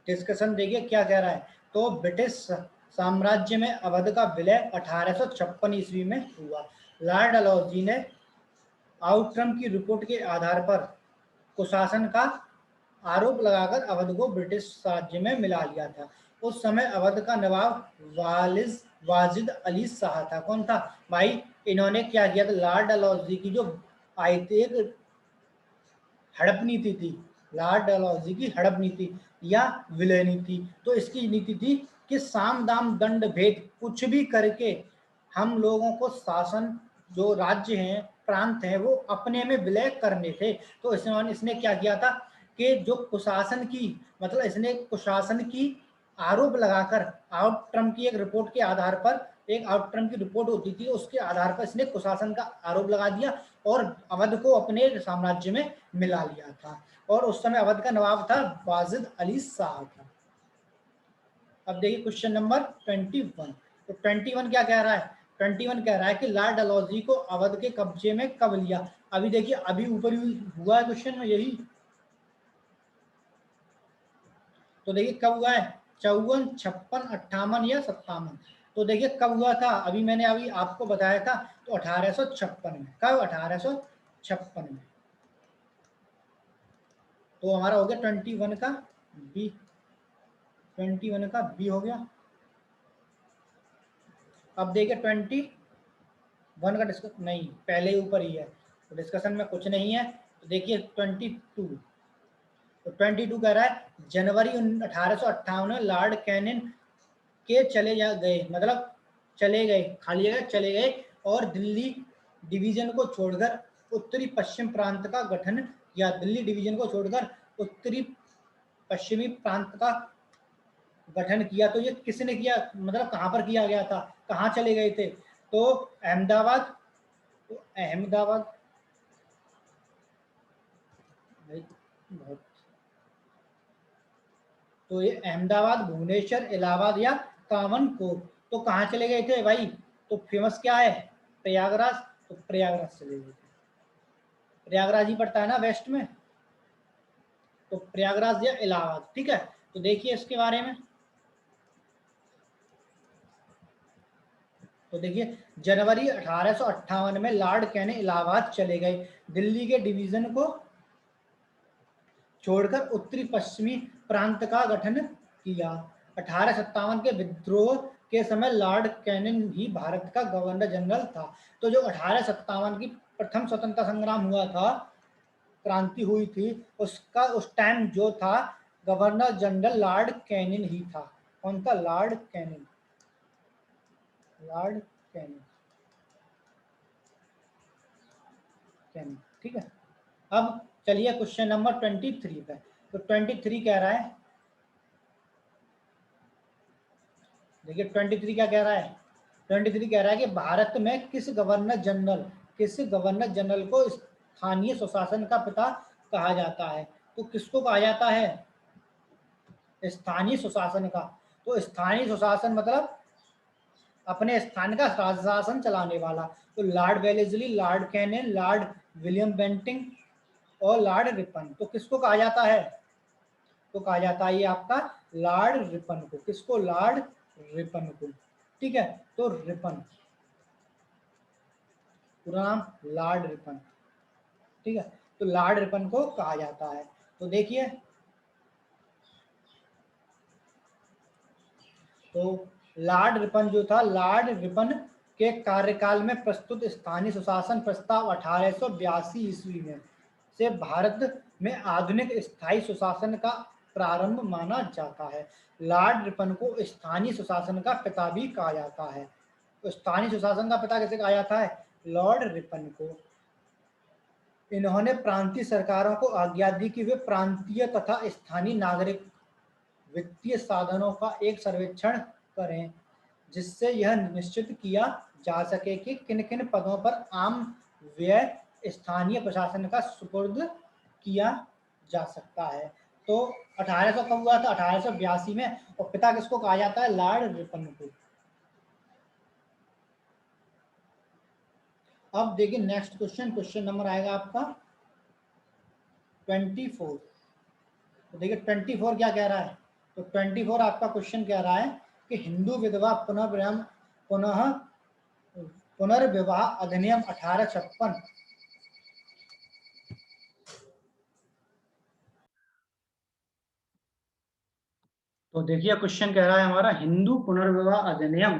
डिस्कशन देखिए क्या कह रहा है। तो ब्रिटिश साम्राज्य में अवध का विलय 1856 ईस्वी में हुआ। लॉर्ड डलहौजी ने आउट्रम की रिपोर्ट के आधार पर कुशासन का आरोप लगाकर अवध को ब्रिटिश राज्य में मिला लिया था। उस समय अवध का नवाब वाजिद अली शाह था। कौन था भाई? इन्होंने क्या किया था, लॉर्ड डलहौजी की जो आई थी एक हड़प नीति थी, लॉर्ड डलहौजी की हड़प नीति या विलय नीति। तो इसकी नीति थी कि साम दाम दंड भेद कुछ भी करके हम लोगों को शासन, जो राज्य हैं, प्रांत हैं, वो अपने में विलय करने थे। तो इसने क्या किया था कि जो कुशासन की, मतलब इसने कुशासन की आरोप लगाकर आउटरम की एक रिपोर्ट के आधार पर, एक आउटरम की रिपोर्ट होती थी, उसके आधार पर इसने कुशासन का आरोप लगा दिया और अवध को अपने साम्राज्य में मिला लिया था। और उस समय अवध का नवाब था वाजिद अली शाह था। अब देखिए क्वेश्चन नंबर 21। तो 21 क्या कह रहा है? 21 कह रहा है कि लॉर्ड डलहौजी को अवध के कब्जे में कब लिया। अभी देखिए, अभी ऊपर हुआ है क्वेश्चन में यही। तो देखिए कब हुआ है, 54, 56, 58 या 57। तो देखिए कब हुआ था, अभी मैंने अभी आपको बताया था। तो 1856 में। कब? 1856 में। तो हमारा हो गया 21 का बी, 21 का बी हो गया। अब देखिए 21 का डिस्कस नहीं, पहले ही ऊपर ही है, तो डिस्कशन में कुछ नहीं है। तो देखिए 22। तो 22 कह रहा है जनवरी 1858 में लॉर्ड कैनिंग के चले जा गए, मतलब चले गए, खाली जगह चले गए, और दिल्ली डिवीजन को छोड़कर उत्तरी पश्चिम प्रांत का गठन किया। दिल्ली डिवीजन को छोड़कर उत्तरी पश्चिमी प्रांत का गठन किया। तो ये किसने किया, मतलब कहाँ पर किया गया था, कहाँ चले गए थे? तो अहमदाबाद। तो अहमदाबाद भाई बहुत, तो ये अहमदाबाद, भुवनेश्वर, इलाहाबाद या कामनपुर। तो कहाँ चले गए थे भाई? तो फेमस क्या है? प्रयागराज। तो प्रयागराज चले गए थे। प्रयागराज ही पड़ता है ना वेस्ट में। तो प्रयागराज या इलाहाबाद, ठीक है। तो देखिए इसके बारे में। तो देखिए जनवरी 1858 में लॉर्ड कैनिंग इलाहाबाद चले गए। दिल्ली के डिवीजन को छोड़कर उत्तरी पश्चिमी प्रांत का गठन किया। 1857 के विद्रोह के समय लॉर्ड कैनिंग ही भारत का गवर्नर जनरल था। तो जो 1857 की प्रथम स्वतंत्रता संग्राम हुआ था, क्रांति हुई थी, उसका उस टाइम जो था गवर्नर जनरल लॉर्ड कैनिंग ही था। कौन था? Lord Canning. Lord Canning, Canning, ठीक है। अब चलिए क्वेश्चन नंबर 23 पे। तो 23 कह रहा है, देखिए 23 क्या कह रहा है। 23 कह रहा है कि भारत में किस गवर्नर जनरल को स्थानीय स्वशासन का पिता कहा जाता है? तो किसको कहा जाता है? स्थानीय स्वशासन का। तो स्थानीय स्वशासन मतलब अपने स्थान का शासन चलाने वाला। तो Lord Wellesley, Lord Canning, Lord William Bentinck और लॉर्ड रिपन। तो किसको कहा जाता है? तो कहा जाता है ये आपका लॉर्ड रिपन को। किसको? लॉर्ड रिपन को, ठीक है। तो रिपन, पूरा नाम लॉर्ड रिपन, ठीक है। तो लॉर्ड रिपन को कहा जाता है। तो देखिए, तो लॉर्ड रिपन जो था, लॉर्ड रिपन के कार्यकाल में प्रस्तुत स्थानीय सुशासन प्रस्ताव 1882 ईस्वी में से भारत में आधुनिक स्थायी सुशासन का प्रारंभ माना जाता है। लॉर्ड रिपन को स्थानीय सुशासन का पिता भी कहा जाता है। तो स्थानीय सुशासन का पिता कैसे कहा जाता है? लॉर्ड रिपन को। इन्होंने प्रांतीय सरकारों को आज्ञा दी कि वे प्रांतीय तथा स्थानीय नागरिक वित्तीय साधनों का एक सर्वेक्षण करें, जिससे यह निश्चित किया जा सके कि किन किन पदों पर आम व्यय स्थानीय प्रशासन का सुपुर्द किया जा सकता है। तो 1800 कब हुआ था? 1882 में। और पिता किसको कहा जाता है? लॉर्ड रिपन को। अब देखिए नेक्स्ट क्वेश्चन, क्वेश्चन नंबर आएगा आपका 24। तो देखिए 24 क्या कह रहा है? तो 24 आपका क्वेश्चन कह रहा है कि हिंदू विधवा पुनर्विवाह अधिनियम 1856। तो देखिए क्वेश्चन कह रहा है हमारा, हिंदू पुनर्विवाह अधिनियम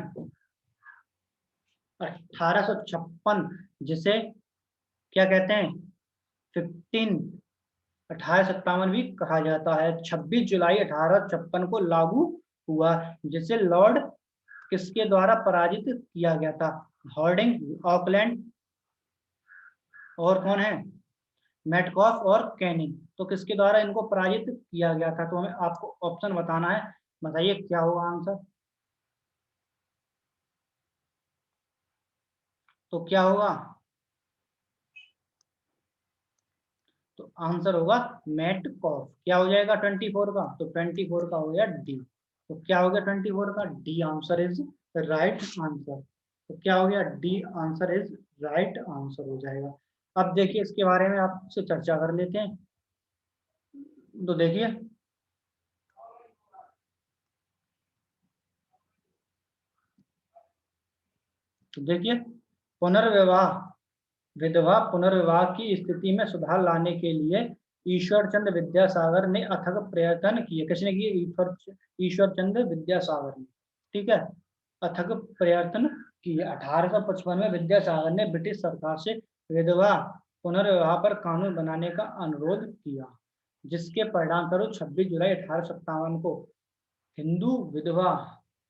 1856, जिसे क्या कहते हैं? 1857 भी कहा जाता है, 26 जुलाई 1856 को लागू हुआ, जिसे लॉर्ड किसके द्वारा पराजित किया गया था? हार्डिंग, ऑकलैंड और कौन है? मेटकॉफ और कैनिंग। तो किसके द्वारा इनको पराजित किया गया था? तो हमें आपको ऑप्शन बताना है, बताइए क्या होगा आंसर। तो क्या होगा? तो आंसर होगा मेटकॉफ। क्या हो जाएगा 24 का? तो 24 का हो गया डी। तो क्या हो गया 24 का? D answer is right answer. तो क्या हो गया? D answer is right answer हो जाएगा। अब देखिए इसके बारे में आपसे चर्चा कर लेते हैं। तो देखिए पुनर्विवाह विधवा पुनर्विवाह की स्थिति में सुधार लाने के लिए ईश्वर चंद्र विद्यासागर ने अथक प्रयत्न किए। किसने किए? ईश्वर चंद्र विद्यासागर ने। ठीक है, अथक प्रयत्न किए। 1855 में विद्यासागर ने ब्रिटिश सरकार से विधवा पुनर्विवाह पर कानून बनाने का अनुरोध किया, जिसके परिणाम स्वरूप 26 जुलाई 1857 को हिंदू विधवा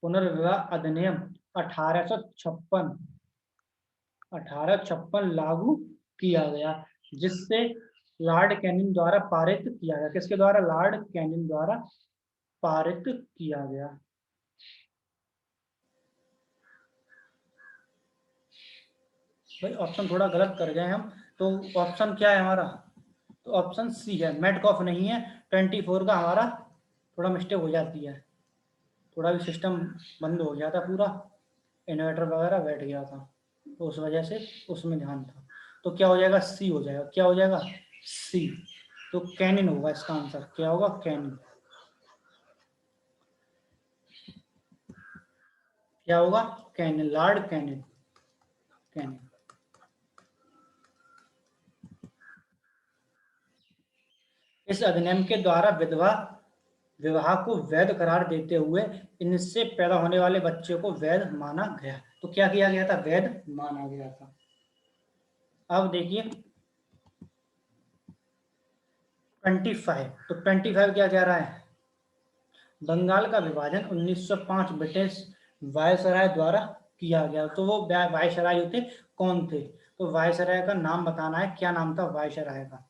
पुनर्विवाह अधिनियम 1856 लागू किया गया, जिससे लॉर्ड कैनिंग द्वारा पारित किया गया। किसके द्वारा? लॉर्ड कैनिंग द्वारा पारित किया गया। भाई ऑप्शन थोड़ा गलत कर गए हम। तो ऑप्शन क्या है हमारा? तो ऑप्शन सी है, मेटकॉफ नहीं है। 24 का हमारा थोड़ा मिस्टेक हो जाती है, थोड़ा भी सिस्टम बंद हो गया था, पूरा इन्वर्टर वगैरह बैठ गया था, तो उस वजह से उसमें ध्यान था। तो क्या हो जाएगा? सी हो जाएगा। क्या हो जाएगा? सी। तो कैनिन होगा इसका आंसर। क्या होगा? कैनिन। क्या होगा? Canning, Lord Canning. कैनिन। इस अधिनियम के द्वारा विधवा विवाह को वैध करार देते हुए इनसे पैदा होने वाले बच्चे को वैध माना गया। तो क्या किया गया था? वैध माना गया था। अब देखिए 25। तो 25 क्या कह रहा है? बंगाल का विभाजन 1905 ब्रिटिश वायसराय द्वारा किया गया। तो वो वायसराय थे, कौन थे? तो वायसराय का नाम बताना है, क्या नाम था वायसराय का?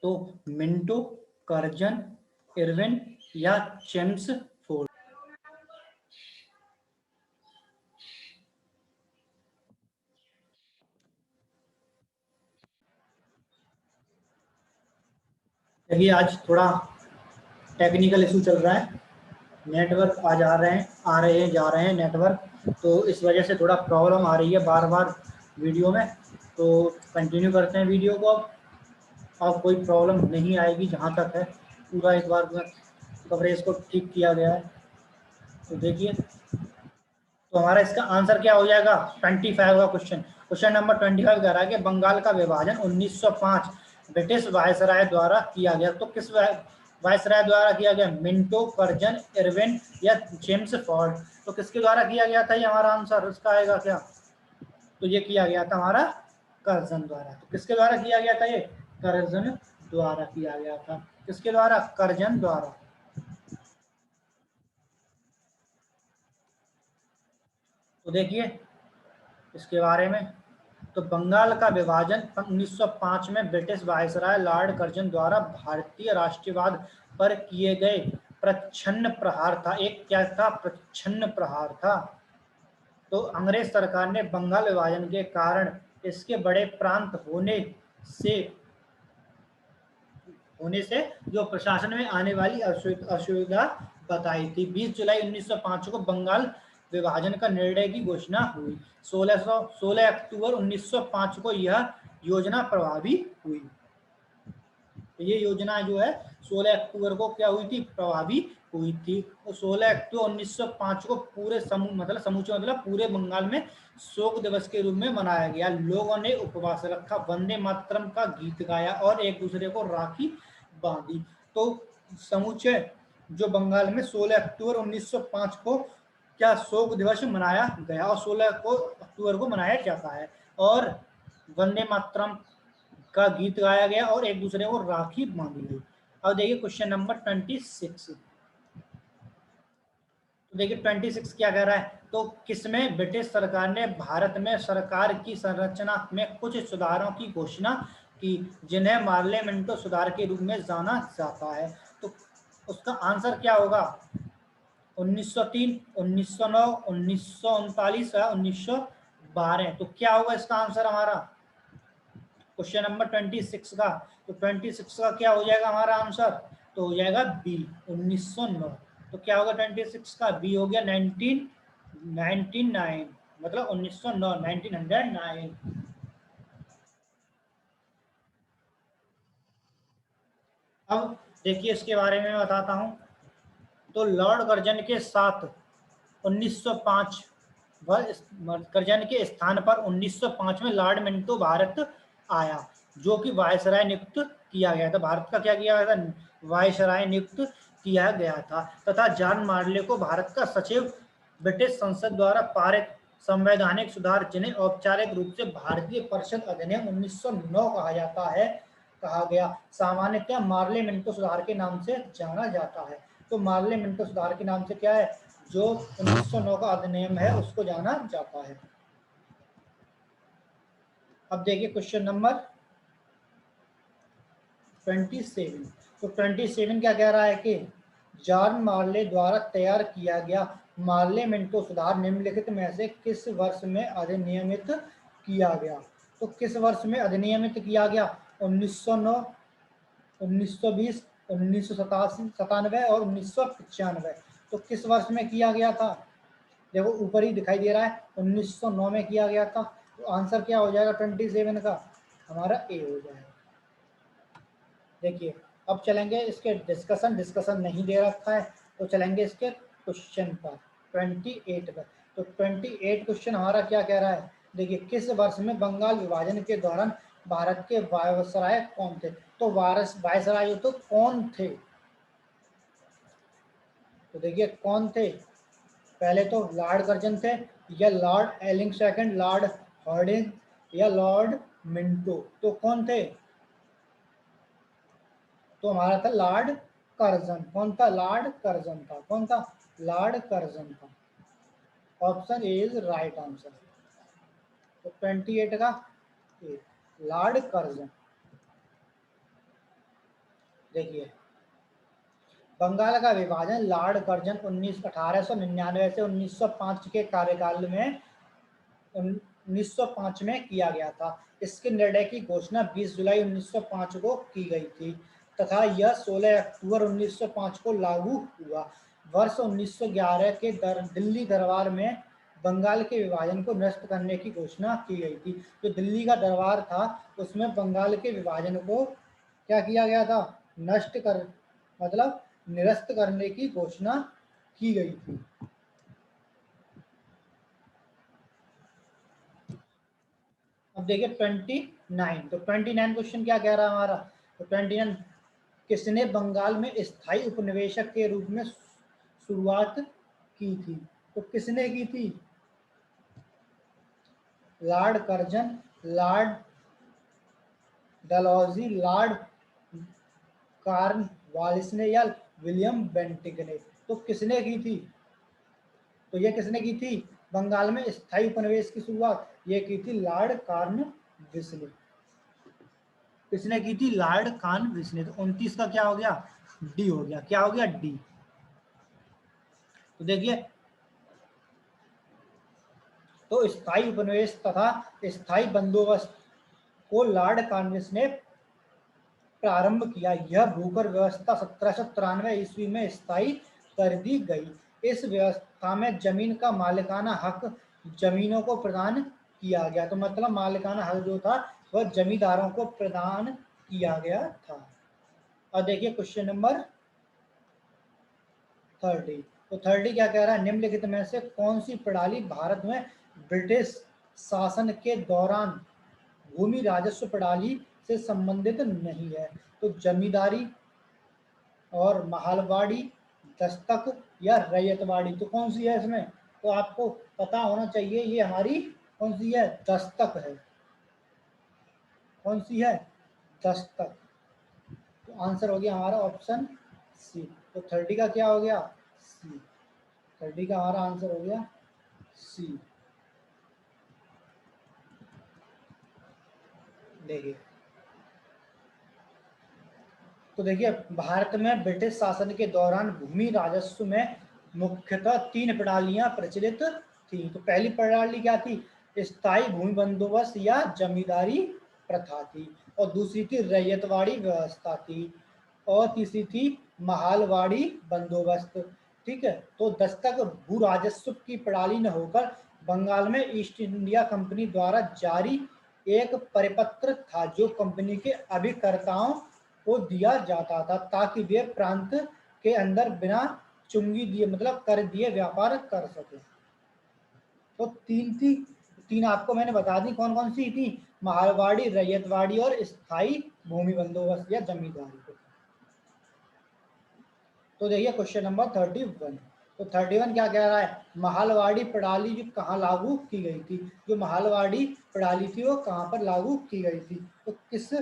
तो मिंटो, कर्जन, इरविन या चेम्स फोर्ड। देखिए आज थोड़ा टेक्निकल इशू चल रहा है, नेटवर्क आ जा रहे हैं, आ रहे हैं, जा रहे हैं नेटवर्क, तो इस वजह से थोड़ा प्रॉब्लम आ रही है बार बार वीडियो में। तो कंटिन्यू करते हैं वीडियो को। अब कोई प्रॉब्लम नहीं आएगी जहाँ तक है, पूरा एक बार कवरेज को ठीक किया गया है। तो देखिए, तो हमारा इसका आंसर क्या हो जाएगा? 25 का क्वेश्चन। क्वेश्चन नंबर 25 कह रहा है कि बंगाल का विभाजन 1905 ब्रिटिश वायसराय द्वारा किया गया। तो किस वायसराय द्वारा किया गया? मिंटो, कर्जन, इरविन या जेम्स फॉर्ड। तो किसके द्वारा किया गया था? ये हमारा आंसर इसका आएगा क्या? तो ये किया गया था हमारा कर्जन द्वारा। तो किसके द्वारा किया गया था? ये कर्जन द्वारा किया गया था। किसके द्वारा? कर्जन द्वारा। तो देखिए इसके बारे में, तो बंगाल का विभाजन 1905 में ब्रिटिश वायसराय लॉर्ड कर्जन द्वारा भारतीय राष्ट्रवाद पर किए गए प्रच्छन्न प्रहार था। एक क्या था? प्रच्छन्न प्रहार था। तो अंग्रेज सरकार ने बंगाल विभाजन के कारण इसके बड़े प्रांत होने से जो प्रशासन में आने वाली असुविधा बताई थी। 20 जुलाई 1905 को बंगाल विभाजन का निर्णय की घोषणा हुई। 16 अक्टूबर 1905 को यह योजना प्रभावी हुई। ये योजना जो है 16 अक्टूबर को क्या हुई थी? प्रभावी हुई थी। और 16 अक्टूबर 1905 को पूरे समूचे पूरे बंगाल में शोक दिवस के रूप में मनाया गया। लोगों ने उपवास रखा, वंदे मातरम का गीत गाया और एक दूसरे को राखी बांधी। तो समूचे जो बंगाल में 16 अक्टूबर 1905 को क्या शोक दिवस मनाया गया और 16 अक्टूबर को मनाया जाता है और वंदे मातरम का गीत गाया गया और एक दूसरे को राखी बांधी गई। अब देखिए क्वेश्चन नंबर 26। तो देखिए 26 क्या कह रहा है? तो किसमें ब्रिटिश सरकार ने भारत में सरकार की संरचना में कुछ सुधारों की घोषणा की जिन्हें पार्लियामेंटो सुधार के रूप में जाना जाता है? तो उसका आंसर क्या होगा? 1903, 1909, 1939 या 1912। तो क्या होगा इसका आंसर हमारा क्वेश्चन नंबर 26 का? तो 26 का क्या हो जाएगा हमारा आंसर? तो हो जाएगा बी, 1909। तो क्या होगा 26 का? बी हो गया 1909, मतलब 1909, 1909। अब देखिए इसके बारे में बताता हूं। तो लॉर्ड कर्जन के साथ 1905 कर्जन के स्थान पर 1905 में लॉर्ड मिंटो भारत आया, जो कि वायसराय नियुक्त किया गया था। भारत का क्या किया गया था? वायसराय नियुक्त किया गया था। तथा जॉन मार्ले को भारत का सचिव ब्रिटिश संसद द्वारा पारित संवैधानिक सुधार, जिन्हें औपचारिक रूप से भारतीय परिषद अधिनियम 1909 कहा जाता है, कहा गया, सामान्यतः मार्ले मिंटो सुधार के नाम से जाना जाता है। तो मार्ले मिंटो सुधार के नाम से क्या है? जो 1909 का अधिनियम है उसको जाना जाता है। अब देखिए क्वेश्चन नंबर 27। तो 27 क्या कह रहा है कि जॉन मार्ले द्वारा तैयार किया गया मार्ले मिंटो सुधार निम्नलिखित में से किस वर्ष में अधिनियमित किया गया? तो किस वर्ष में अधिनियमित किया गया? 1909, 1920, 1997 और 1995। तो किस वर्ष में किया गया था? देखो ऊपर ही दिखाई दे रहा है 1909 में किया गया था। तो आंसर क्या हो जाएगा 27 का? हमारा ए हो जाएगा। देखिए अब चलेंगे इसके डिस्कशन नहीं दे रखा है, तो चलेंगे इसके क्वेश्चन पर 28 पर। तो 28 क्वेश्चन हमारा क्या कह रहा है? देखिए किस वर्ष में बंगाल विभाजन के दौरान भारत के वायसराय कौन थे? तो वायसराय तो कौन थे? तो देखिए कौन थे? पहले तो लॉर्ड कर्जन थे, या लॉर्ड एलिंग सेकंड, लॉर्ड हार्डिंग या लॉर्ड मिंटो। तो कौन थे? तो हमारा था लॉर्ड कर्जन। कौन था? लॉर्ड कर्जन था। कौन था? लॉर्ड कर्जन था। Option A is right answer. तो 28 का ए, लॉर्ड कर्जन। देखिए बंगाल का विभाजन लॉर्ड कर्जन 1899 से 1905 के कार्यकाल में 1905 में किया गया था। इसके निर्णय की घोषणा 20 जुलाई 1905 को की गई थी तथा यह 16 अक्टूबर 1905 को लागू हुआ। वर्ष 1911 के दिल्ली दरबार में बंगाल के विभाजन को नष्ट करने की घोषणा की गई थी। जो दिल्ली का दरबार था उसमें बंगाल के विभाजन को क्या किया गया था? नष्ट कर मतलब निरस्त करने की घोषणा की गई थी। अब देखिए 29। तो 29 क्वेश्चन क्या कह रहा है हमारा? तो 29 किसने बंगाल में स्थायी उपनिवेशक के रूप में शुरुआत की थी? तो किसने की थी? Lord Curzon, Lord Dalhousie, Lord Cornwallis ने या विलियम बेंटिक ने? तो किसने की थी? तो ये किसने की थी? बंगाल में स्थायी उपनिवेश की शुरुआत ये की थी लॉर्ड कॉर्नवालिस ने। किसने की थी? लॉर्ड कॉर्नवालिस ने। तो 29 का क्या हो गया? डी हो गया। क्या हो गया? डी। तो देखिए, तो स्थायी उपनिवेश तथा स्थायी बंदोबस्त को लॉर्ड कॉर्नवालिस ने प्रारंभ किया। यह भूकर व्यवस्था 1793 ईस्वी में स्थायी कर दी गई। इस व्यवस्था में जमीन का मालिकाना हक जमीनों को प्रदान किया गया। तो मतलब मालिकाना हक जो था वह जमींदारों को प्रदान किया गया था। और देखिए क्वेश्चन नंबर 30। तो 30 क्या कह रहा है? निम्नलिखित में से कौन सी प्रणाली भारत में ब्रिटिश शासन के दौरान भूमि राजस्व प्रणाली से संबंधित नहीं है? तो जमींदारी और महलवाड़ी, दस्तक या रैयतवाड़ी। तो कौन सी है इसमें? तो आपको पता होना चाहिए, ये हमारी कौन सी है? दस्तक है। कौन सी है? दस्तक। तो आंसर हो गया हमारा ऑप्शन सी। तो 30 का क्या हो गया? सी। 30 का हमारा आंसर हो गया सी। देखिए, तो देखिए भारत में ब्रिटिश शासन के दौरान भूमि राजस्व में मुख्यतः 3 प्रणालियां प्रचलित थी। तो पहली प्रणाली क्या थी? स्थायी भूमि बंदोबस्त या जमींदारी प्रथा थी। और दूसरी थी रैयतवाड़ी व्यवस्था थी। और तीसरी थी महालवाड़ी बंदोबस्त। ठीक है। तो दस्तक भू राजस्व की प्रणाली न होकर बंगाल में ईस्ट इंडिया कंपनी द्वारा जारी एक परिपत्र था, जो कंपनी के अभिकर्ताओं को दिया जाता था ताकि वे प्रांत के अंदर बिना चुंगी दिए, मतलब कर दिए, व्यापार कर सके। तो तीन थी, तीन आपको मैंने बता दी कौन कौन सी थी? मारवाड़ी, रैयतवाड़ी और स्थायी भूमि बंदोबस्त या जमींदारी। तो देखिए क्वेश्चन नंबर 31। तो 31 क्या कह रहा है? महालवाड़ी प्रणाली जो कहाँ लागू की गई थी? जो महालवाड़ी प्रणाली थी वो कहाँ पर लागू की गई थी? तो किस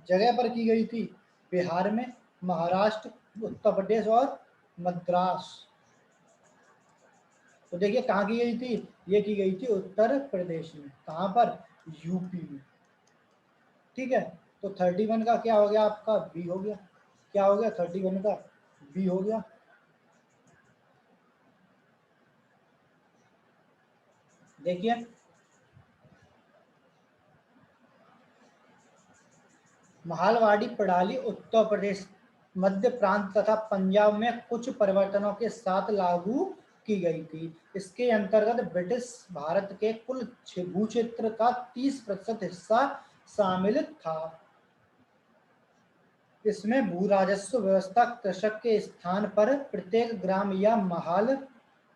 जगह पर की गई थी? बिहार में, महाराष्ट्र, उत्तर प्रदेश और मद्रास। तो देखिए कहाँ की गई थी? ये की गई थी उत्तर प्रदेश में। कहाँ पर? यूपी में। ठीक है। तो 31 का क्या हो गया? आपका बी हो गया। क्या हो गया? 31 का बी हो गया। देखिए, महालवाड़ी प्रणाली उत्तर प्रदेश, मध्य प्रांत तथा पंजाब में कुछ परिवर्तनों के साथ लागू की गई थी। इसके अंतर्गत ब्रिटिश भारत के कुल भूक्षेत्र का 30% हिस्सा शामिल था। इसमें भू राजस्व व्यवस्था कृषक के स्थान पर प्रत्येक ग्राम या महल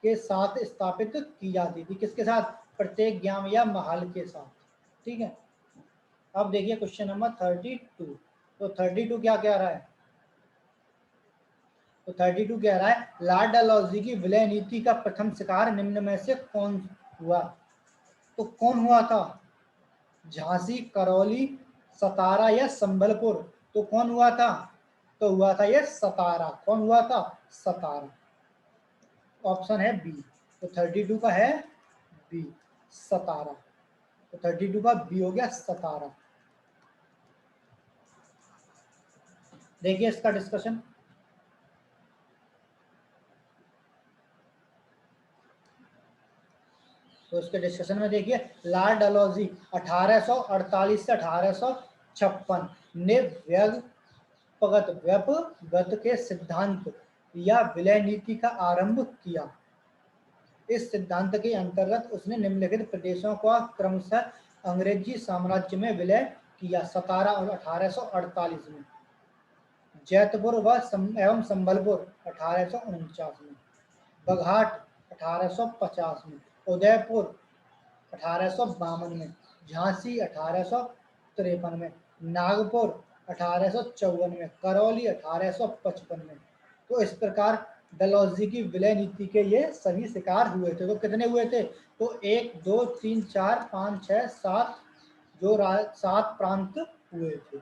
के साथ स्थापित की जाती थी। किसके साथ? प्रत्येक ग्राम या महल के साथ। ठीक है। अब देखिए क्वेश्चन नंबर 32। तो 32 क्या कह रहा है? तो 32 कह रहा है लॉर्ड डलहौजी की विलय नीति का प्रथम शिकार निम्न में से कौन हुआ? तो कौन हुआ था? झांसी, करौली, सतारा या संबलपुर? तो कौन हुआ था? तो हुआ था ये सतारा। कौन हुआ था? सतारा। ऑप्शन है बी। तो 32 का है बी, सतारा। तो 32 का बी हो गया, सतारा। देखिए इसका डिस्कशन। तो इसके डिस्कशन में देखिए, लॉर्ड डलहौजी 1848 से 1856 ने व्यपगत के सिद्धांत या विलय नीति का आरंभ किया। इस सिद्धांत के अंतर्गत उसने निम्नलिखित प्रदेशों को क्रमशः अंग्रेजी साम्राज्य में विलय किया। 17 और 1848 में, जैतपुर एवं संबलपुर 1849 में, बघाट 1850 में, उदयपुर 1852 में, झांसी 1853 में, नागपुर 1854 में, करौली 1855 में। तो इस प्रकार डलहौजी की विलय नीति के ये सभी शिकार हुए थे। तो कितने हुए थे? तो 1 2 3 4 5 6 7, जो 7 प्रांत हुए थे।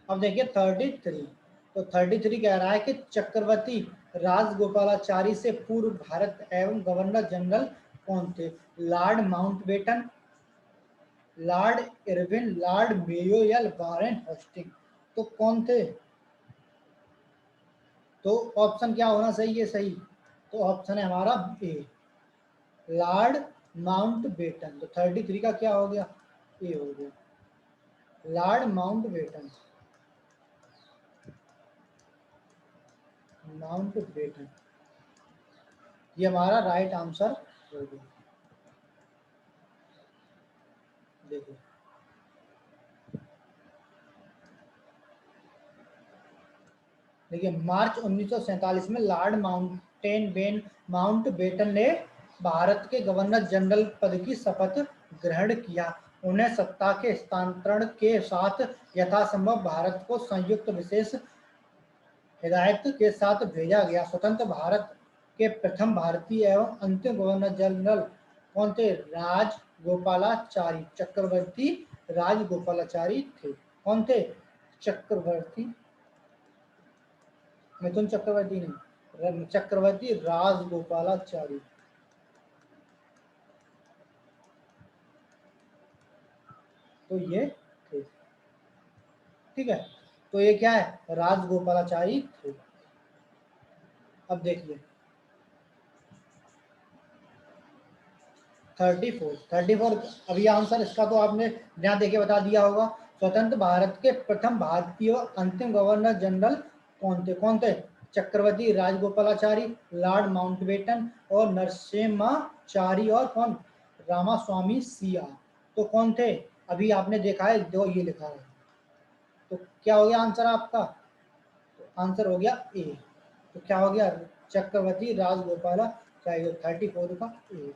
अब देखिए 33। तो 33 कह रहा है कि चक्रवर्ती राजगोपालाचारी से पूर्व भारत एवं गवर्नर जनरल कौन थे? Lord Mountbatten, Lord Irwin, Lord Mayo या वारेन हेस्टिंग? तो कौन थे? तो ऑप्शन क्या होना सही है? सही तो ऑप्शन है हमारा ए, लॉर्ड माउंटबेटन। तो 33 का क्या हो गया? ए हो गया, लॉर्ड माउंटबेटन। माउंटबेटन ये हमारा राइट आंसर हो गया। देखिए देखिए मार्च 1947 में लॉर्ड माउंटबेटन ने भारत के गवर्नर जनरल पद की शपथ ग्रहण किया। उन्हें सत्ता के हस्तांतरण के साथ यथासंभव भारत को संयुक्त विशेष हिदायत के साथ भेजा गया। स्वतंत्र भारत के प्रथम भारतीय एवं अंतिम गवर्नर जनरल कौन थे? राजगोपालाचारी, चक्रवर्ती राजगोपालाचारी थे। कौन थे? चक्रवर्ती, मिथुन चक्रवर्ती नहीं, चक्रवर्ती राजगोपालाचारी। तो ये थे, ठीक है। तो ये क्या है? राजगोपालाचारी थे। अब देखिए 34 अभी आंसर इसका तो आपने यहाँ देखे बता दिया होगा। स्वतंत्र भारत के प्रथम भारतीय अंतिम गवर्नर जनरल कौन थे? कौन थे? चक्रवर्ती राजगोपालाचारी, लॉर्ड माउंटबेटन और नरसिम्हाचारी और कौन? रामास्वामी सिया। तो कौन थे? अभी आपने देखा है, दो ये लिखा है। तो क्या हो गया आंसर आपका? तो आंसर हो गया ए। तो क्या हो गया? चक्रवर्ती राजगोपालाचारी। 34 का ए।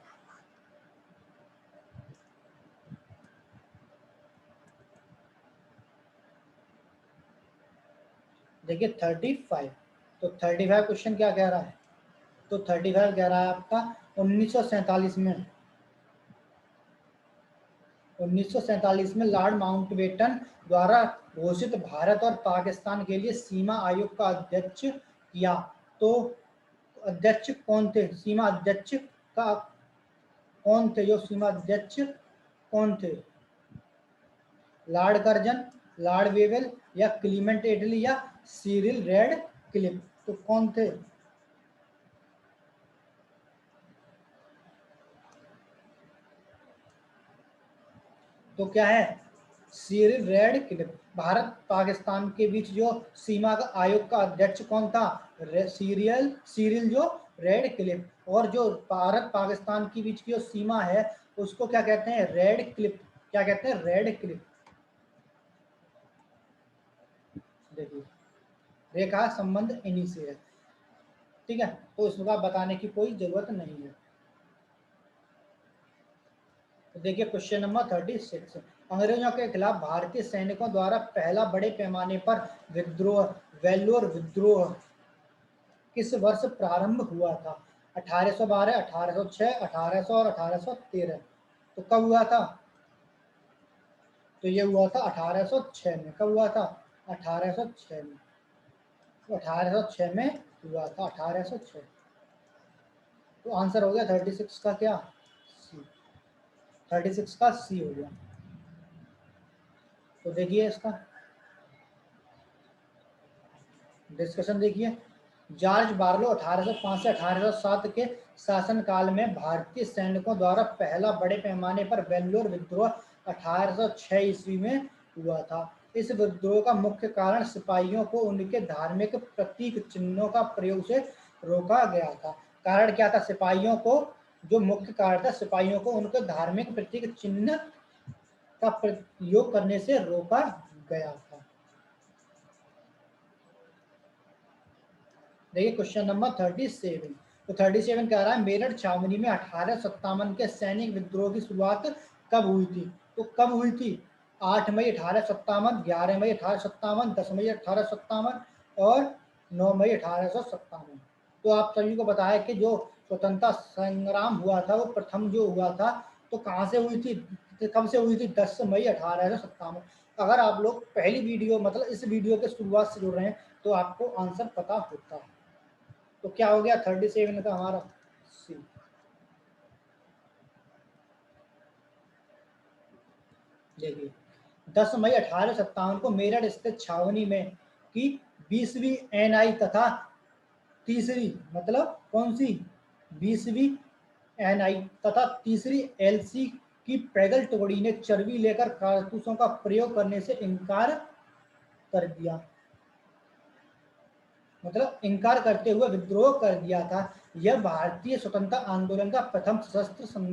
देखिए 35, तो 35 क्वेश्चन क्या कह रहा है? तो 35 कह रहा है आपका 1947 में 1947 में लॉर्ड माउंटबेटन द्वारा घोषित भारत और पाकिस्तान के लिए सीमा आयोग का अध्यक्ष किया। तो अध्यक्ष कौन थे? सीमा अध्यक्ष का कौन थे? जो सीमा अध्यक्ष कौन थे? लॉर्ड कर्जन, लॉर्ड वेवेल या क्लीमेंट एटली या सीरिल रेड क्लिफ? तो कौन थे? तो क्या है? Cyril red Cliff. Bharat Pakistan के बीच जो सीमा का आयोग का अध्यक्ष कौन था? सीरियल सीरिल जो रेड क्लिफ। और जो भारत पाकिस्तान के बीच की जो सीमा है उसको क्या कहते हैं? Red Cliff. क्या कहते हैं? Red Cliff. देखिए रेखा संबंध इन्हीं से है, ठीक है। तो इसका बताने की कोई जरूरत नहीं है। तो देखिए क्वेश्चन नंबर 36, अंग्रेजों के खिलाफ भारतीय सैनिकों द्वारा पहला बड़े पैमाने पर विद्रोह, वेल्लोर विद्रोह किस वर्ष प्रारंभ हुआ था? 1812, 1806, 1800 और 1813? तो कब हुआ था? तो ये हुआ था 1806 में। कब हुआ था? 1806 में। तो 1806 में हुआ था, 1806। तो आंसर हो गया 36 का क्या? सी। 36 का सी हो गया। तो देखिए इसका डिस्कशन देखिए। जॉर्ज बार्लो 1805 से 1807 के शासनकाल में भारतीय सैनिकों द्वारा पहला बड़े पैमाने पर वेल्लोर विद्रोह 1806 ईस्वी में हुआ था। इस विद्रोह का मुख्य कारण सिपाहियों को उनके धार्मिक प्रतीक चिन्हों का प्रयोग से रोका गया था। कारण क्या था? सिपाहियों को जो मुख्य कारण था, सिपाहियों को उनके धार्मिक प्रतीक चिन्ह का प्रयोग करने से रोका गया था। देखिए क्वेश्चन नंबर 37, तो 37 कह रहा है मेरठ छावनी में 1857 के सैनिक विद्रोह की शुरुआत कब हुई थी? तो कब हुई थी? 8 मई 1857, 11 मई 1857, 10 मई 1857 और 9 मई 1857। तो आप सभी को बताया कि जो स्वतंत्रता संग्राम हुआ था वो प्रथम जो हुआ था तो कहाँ से हुई थी? कब से हुई थी? 10 मई 1857। अगर आप लोग पहली वीडियो मतलब इस वीडियो के शुरुआत से जुड़ रहे हैं तो आपको आंसर पता होता है। तो क्या हो गया 37 का हमारा सी। देखिए 10 मई 1857 को मेरठ स्थित छावनी में की 20वीं एनआई तथा तीसरी, मतलब कौन सी, 20वीं एनआई तथा तीसरी एलसी की पैदल टुकड़ी ने चर्बी लेकर कारतूसों का प्रयोग करने से इनकार कर दिया, मतलब इनकार करते हुए विद्रोह कर दिया था। यह भारतीय स्वतंत्रता आंदोलन का प्रथम सशस्त्र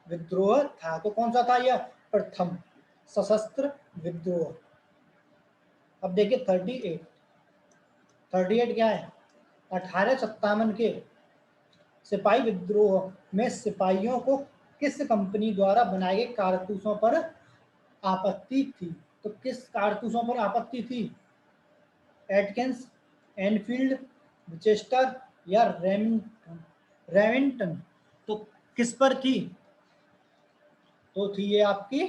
विद्रोह था। तो कौन सा था यह प्रथम सशस्त्र विद्रोह। अब देखिए 38 क्या है, 1857 के सिपाही विद्रोह में सिपाहियों को किस कंपनी द्वारा बनाए गए कारतूसों पर आपत्ति थी। तो किस कारतूसों पर आपत्ति थी, एटकिंस, एनफील्ड, विचेस्टर या रेमिंगटन। तो किस पर थी, तो थी ये आपकी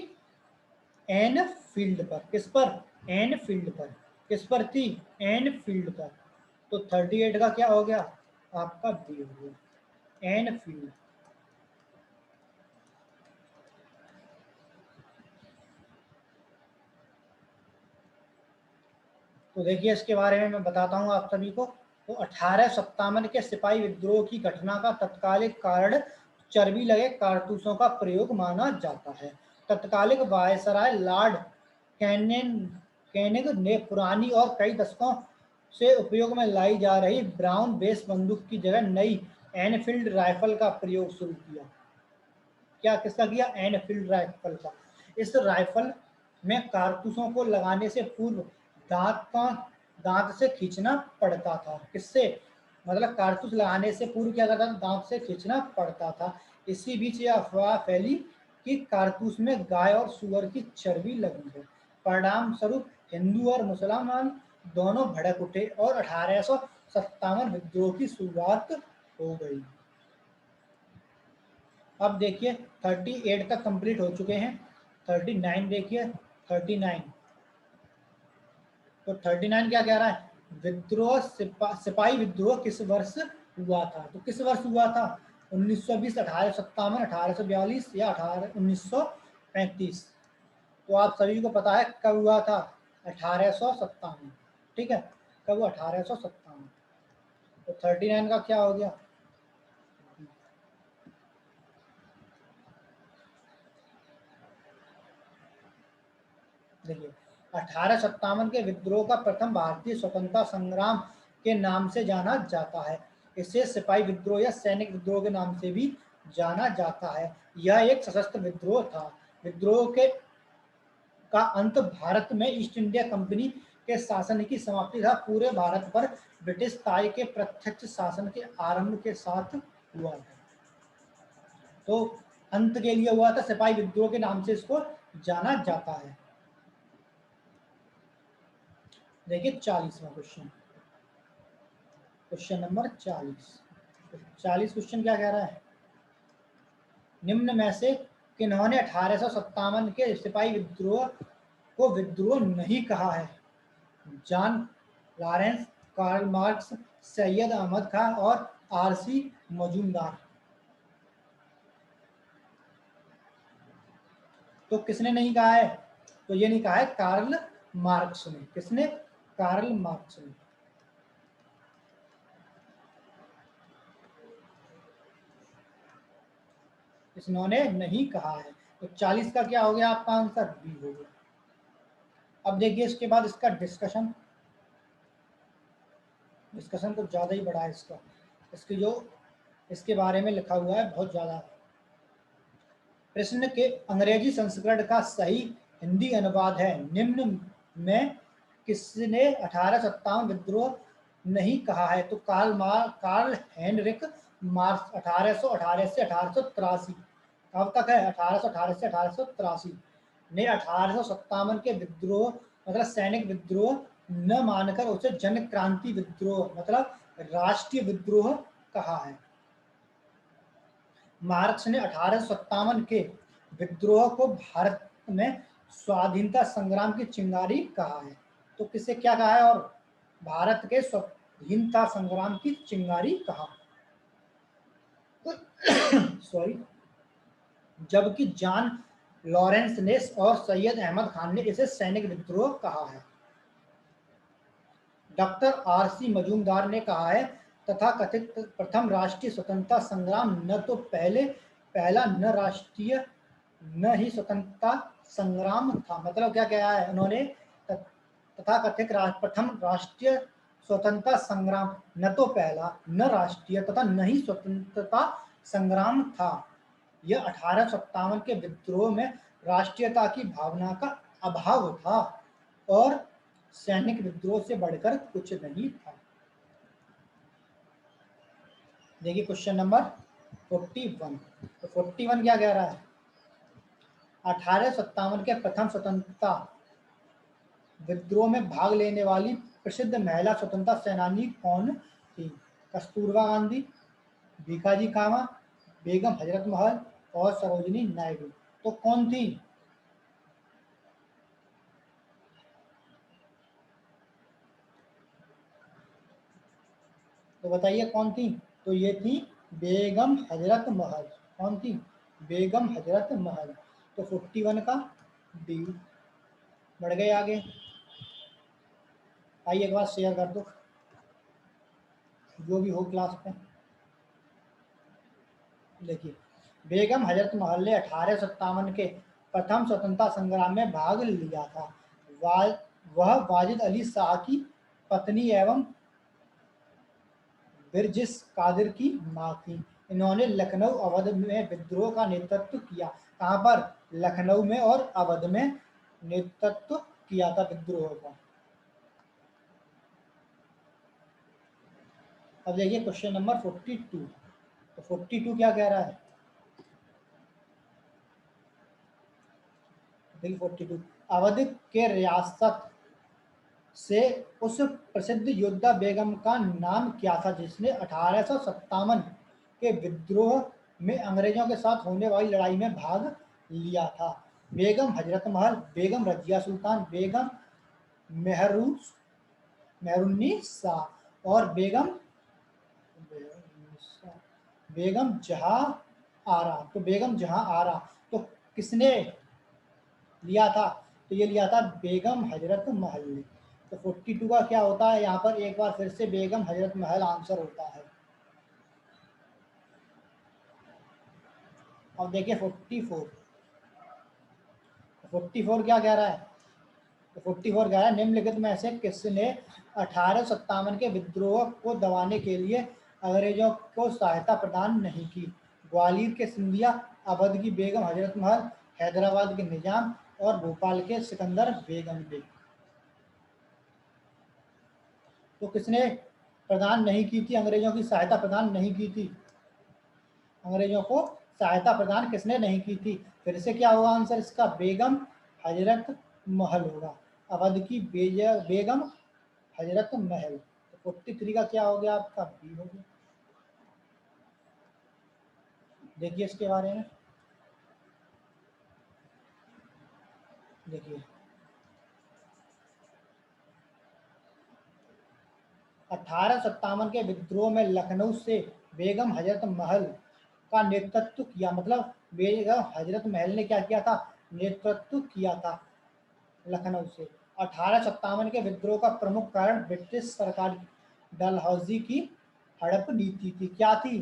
एनफील्ड पर। किस पर, एनफील्ड पर। किस पर थी, एनफील्ड पर। तो 38 का क्या हो गया आपका बी हो गया, एनफील्ड। तो देखिए इसके बारे में मैं बताता हूँ आप सभी को। तो 1857 के सिपाही विद्रोह की घटना का तत्कालिक कारण चर्बी लगे कारतूसों का प्रयोग माना जाता है। तत्कालिक वायसराय लॉर्ड कैनिंग ने पुरानी और कई दशकों से उपयोग में लाई जा रही ब्राउन बेस बंदूक की जगह नई एनफील्ड राइफल का प्रयोग शुरू किया। क्या किसका किया, एनफील्ड राइफल का। इस राइफल में कारतूसों को लगाने से पूर्व दांत से खींचना पड़ता था। किससे, मतलब कारतूस लगाने से पूर्व क्या करता था, दांत से खींचना पड़ता था। इसी बीच यह अफवाह फैली कि कारतूस में गाय और सुअर की चर्बी लगी है। परिणाम स्वरूप हिंदू और मुसलमान दोनों भड़क उठे और 1857 विद्रोह की शुरुआत हो गई। अब देखिए 38 तक कंप्लीट हो चुके हैं। 39 देखिए, 39। तो 39 क्या कह रहा है, विद्रोह सिपाही विद्रोह किस वर्ष हुआ था। तो किस वर्ष हुआ था, 1920, 1857, 1842 या 1935। तो आप सभी को पता है कब हुआ था, 1857। ठीक है, कब हुआ, 1857। तो 39 का क्या हो गया, देखिए 1857 के विद्रोह का प्रथम भारतीय स्वतंत्रता संग्राम के नाम से जाना जाता है। इसे सिपाही विद्रोह या सैनिक विद्रोह के नाम से भी जाना जाता है। यह एक सशस्त्र विद्रोह था। विद्रोह के का अंत भारत में ईस्ट इंडिया कंपनी के शासन की समाप्ति था। पूरे भारत पर ब्रिटिश ताई के प्रत्यक्ष शासन के आरंभ के साथ हुआ था। तो अंत के लिए हुआ था, सिपाही विद्रोह के नाम से इसको जाना जाता है। देखिए 40वां क्वेश्चन, क्वेश्चन नंबर 40 क्वेश्चन क्या कह रहा है, निम्न में से किन्होंने 1857 के सिपाही विद्रोह को विद्रोह नहीं कहा है। John Lawrence, Karl Marx, Syed Ahmed Khan और आरसी मजूमदार। तो किसने नहीं कहा है, तो ये नहीं कहा है कार्ल मार्क्स ने। किसने, कार्ल मार्क्स ने। इन्होंने नहीं कहा है। तो 40 का क्या हो गया आपका आंसर, बी हो गया। अब देखिए इसके बाद इसका डिस्कशन कुछ ज्यादा ही बड़ा है इसका। इसके जो इसके बारे में लिखा हुआ है बहुत ज्यादा। प्रश्न के अंग्रेजी संस्करण का सही हिंदी अनुवाद है, निम्न में किसने 1857 विद्रोह नहीं कहा है। तो कार्ल हेनरिक मार्क्स 1818 से 1883, कब तक है, 1818 से 1883 ने 1857 के विद्रोह मतलब सैनिक विद्रोह न मानकर उसे जन क्रांति विद्रोह मतलब राष्ट्रीय विद्रोह कहा है। मार्क्स ने 1857 के विद्रोह को भारत में स्वाधीनता संग्राम की चिंगारी कहा है। तो किसे क्या कहा है, और भारत के हीनता संग्राम की चिंगारी कहा। सॉरी। जबकि जॉन लॉरेंस ने और सैयद अहमद खान ने इसे सैनिक विद्रोह कहा है। Doctor RC. मजूमदार ने कहा है तथा कथित प्रथम राष्ट्रीय स्वतंत्रता संग्राम न तो पहला न राष्ट्रीय न ही स्वतंत्रता संग्राम था। मतलब क्या कहा है उन्होंने, तथा कथित प्रथम राष्ट्रीय स्वतंत्रता संग्राम न तो पहला न राष्ट्रीय तथा न ही स्वतंत्रता संग्राम था। यह 1857 के विद्रोह में राष्ट्रीयता की भावना का अभाव था और सैनिक विद्रोह से बढ़कर कुछ नहीं था। देखिए क्वेश्चन नंबर 41। तो 41 क्या कह रहा है, 1857 के प्रथम स्वतंत्रता विद्रोह में भाग लेने वाली प्रसिद्ध महिला स्वतंत्रता सेनानी कौन थी? कस्तूरबा गांधी, भीखाजी कामा, बेगम हजरत महल और सरोजिनी नायडू। तो कौन थी? तो बताइए कौन थी? तो ये थी बेगम हजरत महल। कौन थी? बेगम हजरत महल। तो 41 का डी। बढ़ गए आगे। आइए एक बार शेयर कर दो जो भी हो क्लास पे। देखिए बेगम हजरत महल ने 1857 के प्रथम स्वतंत्रता संग्राम में भाग लिया था। वह वाजिद अली शाह की पत्नी एवं बिरजिस कादिर की मां थी। इन्होंने लखनऊ अवध में विद्रोह का नेतृत्व किया। कहाँ पर? लखनऊ में और अवध में नेतृत्व किया था विद्रोह का। अब देखिए क्वेश्चन नंबर 42। तो 42 क्या कह रहा है? देखिए 42 अवध के रियासत से उस प्रसिद्ध योद्धा बेगम का नाम क्या था जिसने 1857 के विद्रोह में अंग्रेजों के साथ होने वाली लड़ाई में भाग लिया था? बेगम हजरत महल, बेगम रजिया सुल्तान, बेगम मेहरुन्निसा और बेगम जहां आरा। तो बेगम जहां आरा तो किसने लिया था? तो ये लिया था बेगम हजरत महल ने। तो 42 का क्या होता है? यहाँ पर एक बार फिर से बेगम हजरत महल आंसर होता है। अब देखिए 44। 44 क्या कह रहा है? तो 44 कह रहा है निम्नलिखित में से किसने 1857 के विद्रोह को दबाने के लिए अंग्रेजों को सहायता प्रदान नहीं की? ग्वालियर के सिंधिया, अवध की बेगम हजरत महल, हैदराबाद के निजाम और भोपाल के सिकंदर बेगम ने। तो किसने प्रदान नहीं की थी? अंग्रेजों की सहायता प्रदान नहीं की थी। अंग्रेजों को सहायता प्रदान किसने नहीं की थी? फिर से क्या होगा आंसर इसका? बेगम हजरत महल होगा। अवध की बेगम हजरत महल। तो 43 का क्या हो गया आपका? बी हो गया। देखिए इसके बारे में। देखिए 1857 के विद्रोह में लखनऊ से बेगम हजरत महल का नेतृत्व किया। मतलब बेगम हजरत महल ने क्या किया था? नेतृत्व किया था लखनऊ से। 1857 के विद्रोह का प्रमुख कारण ब्रिटिश सरकार डलहौजी की हड़प नीति थी। क्या थी?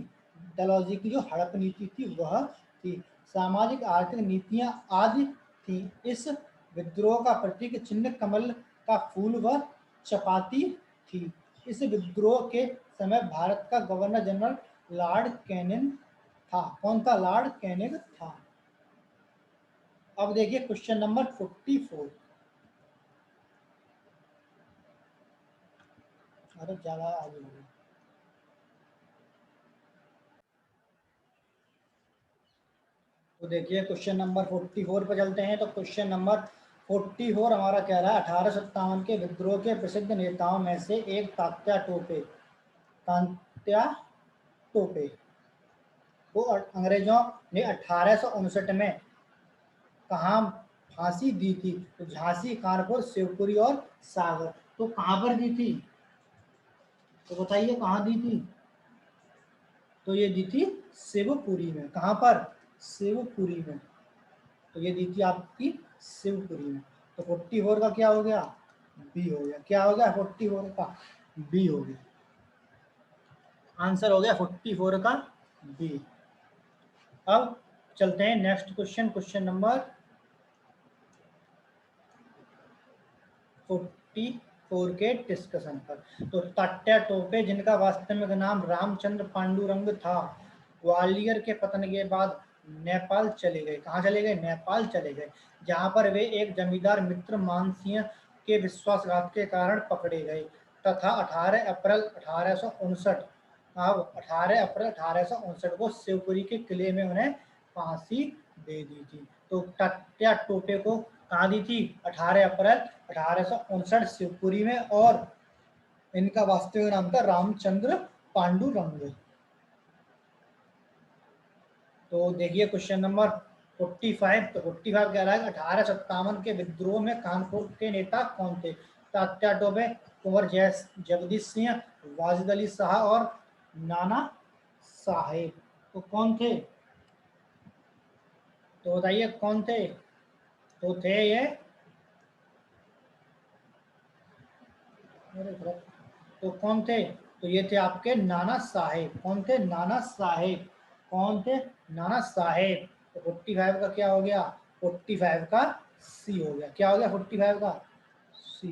डलहौजी की जो हड़प नीति थी वह थी। सामाजिक आर्थिक नीतियां आदि थी। इस विद्रोह का प्रतीक चिन्ह कमल का फूल व चपाती थी। इस विद्रोह के समय भारत का गवर्नर जनरल लॉर्ड कैनिंग था। कौन था? लॉर्ड कैनिंग था। अब देखिए क्वेश्चन नंबर 44। अरे ज्यादा आगे हो गया। तो देखिए क्वेश्चन नंबर 44 पर चलते हैं। तो क्वेश्चन नंबर 44 हमारा कह रहा है 1857 के विद्रोह के प्रसिद्ध नेताओं में से एक तात्या टोपे को अंग्रेजों ने 1859 में कहाँ फांसी दी थी? तो झांसी, कानपुर, शिवपुरी और सागर। तो कहाँ पर दी थी? तो बताइए कहाँ दी थी? तो ये दी थी शिवपुरी में। कहाँ पर? शिवपुरी में। तो ये दी थी आपकी शिवपुरी में। तो 44 का क्या हो गया? बी हो गया। क्या हो गया? 44 का बी हो गया। आंसर हो गया 44 का बी। अब चलते हैं नेक्स्ट क्वेश्चन, क्वेश्चन नंबर 44 के डिस्कशन पर। तो तात्या टोपे, जिनका वास्तविक नाम रामचंद्र पांडुरंग था, ग्वालियर के पतन के बाद नेपाल चले गए। कहाँ चले गए? नेपाल चले गए, जहाँ पर वे एक जमींदार मित्र मानसिंह के विश्वासघात के कारण पकड़े गए तथा 18 अप्रैल 1859 अब 18 अप्रैल 1859 को शिवपुरी के किले में उन्हें फांसी दे दी थी। तो तात्या टोपे को कहाँ दी थी? 18 अप्रैल 1859 शिवपुरी में, और इनका वास्तविक नाम था रामचंद्र पांडुरंग। तो देखिए क्वेश्चन नंबर 45। तो 45 कह रहा है 1857 के विद्रोह में कानपुर के नेता कौन थे? तात्या टोपे, कुंवर जगदीश सिंह, वाजिद अली शाह और नाना साहेब। तो कौन थे? तो बताइए कौन थे? तो थे ये, तो कौन थे? तो ये थे आपके नाना साहेब। कौन थे? नाना साहेब। कौन थे? नाना साहेब। तो 45 का क्या हो गया? 45 का सी हो गया। क्या हो गया? 45 का सी।